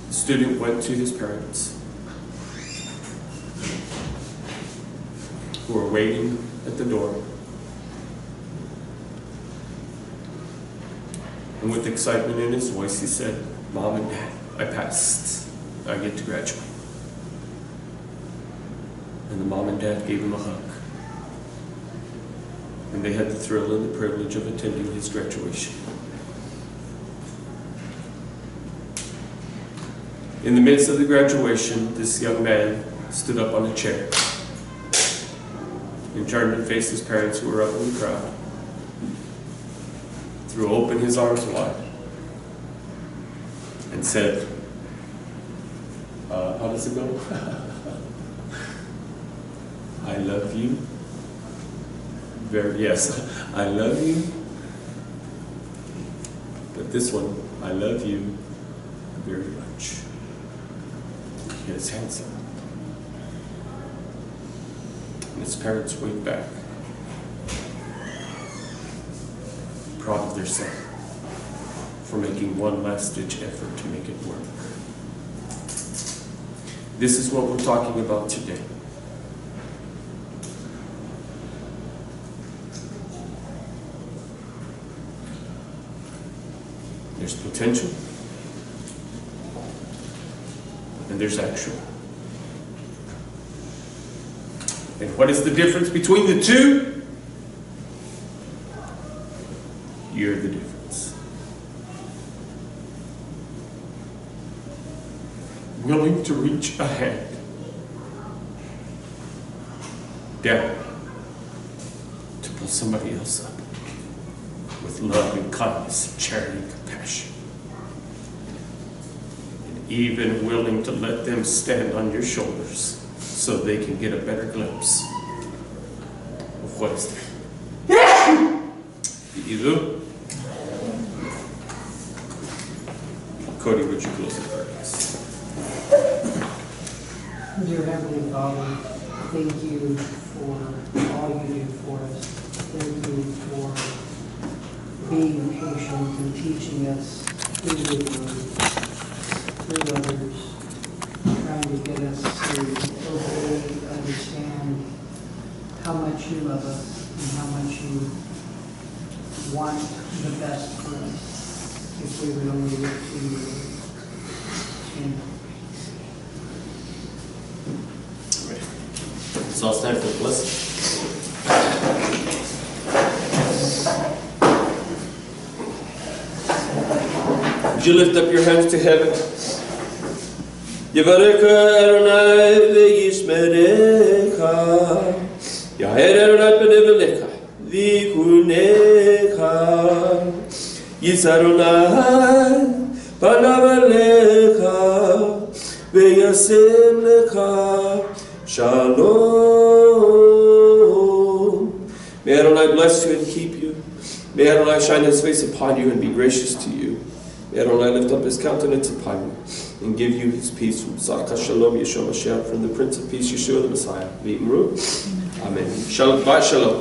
Speaker 1: The student went to his parents, who were waiting at the door. And with excitement in his voice, he said, "Mom and Dad, I passed. I get to graduate." And the mom and dad gave him a hug. And they had the thrill and the privilege of attending his graduation. In the midst of the graduation, this young man stood up on a chair and turned and faced his parents, who were up in the crowd, threw open his arms wide, and said, how does it go? I love you. Yes, I love you. But this one, I love you very much. He had his hands up. And his parents waved back, proud of their son for making one last-ditch effort to make it work. This is what we're talking about today. There's potential. And there's actual. And what is the difference between the two? You're the difference. Willing to reach a hand down to pull somebody else up with love and kindness, and charity and compassion. And even willing to let them stand on your shoulders so they can get a better glimpse of what is there. Either. Cody, would you close the curtains?
Speaker 4: Dear Heavenly Father, thank you for all you do for us. Thank you for being patient and teaching us through the word, through others, trying to get us to obey, understand how much you love us and how much you want the best for us if we would only look to you. And
Speaker 1: So I'll stand for the blessing. Would you lift up your hands to heaven? Yevareka Adonai ve'yishmerecha, Yaher Adonai p'nei v'kunecha, Yisarunai panav alecha, ve'yasem lecha Shalom. May Adonai bless you and keep you. May Adonai shine his face upon you and be gracious to you. May Adonai lift up his countenance upon you and give you his peace from Saka Shalom Yeshua Mashiach, from the Prince of Peace, Yeshua the Messiah. Amen. Shalom. Shalom.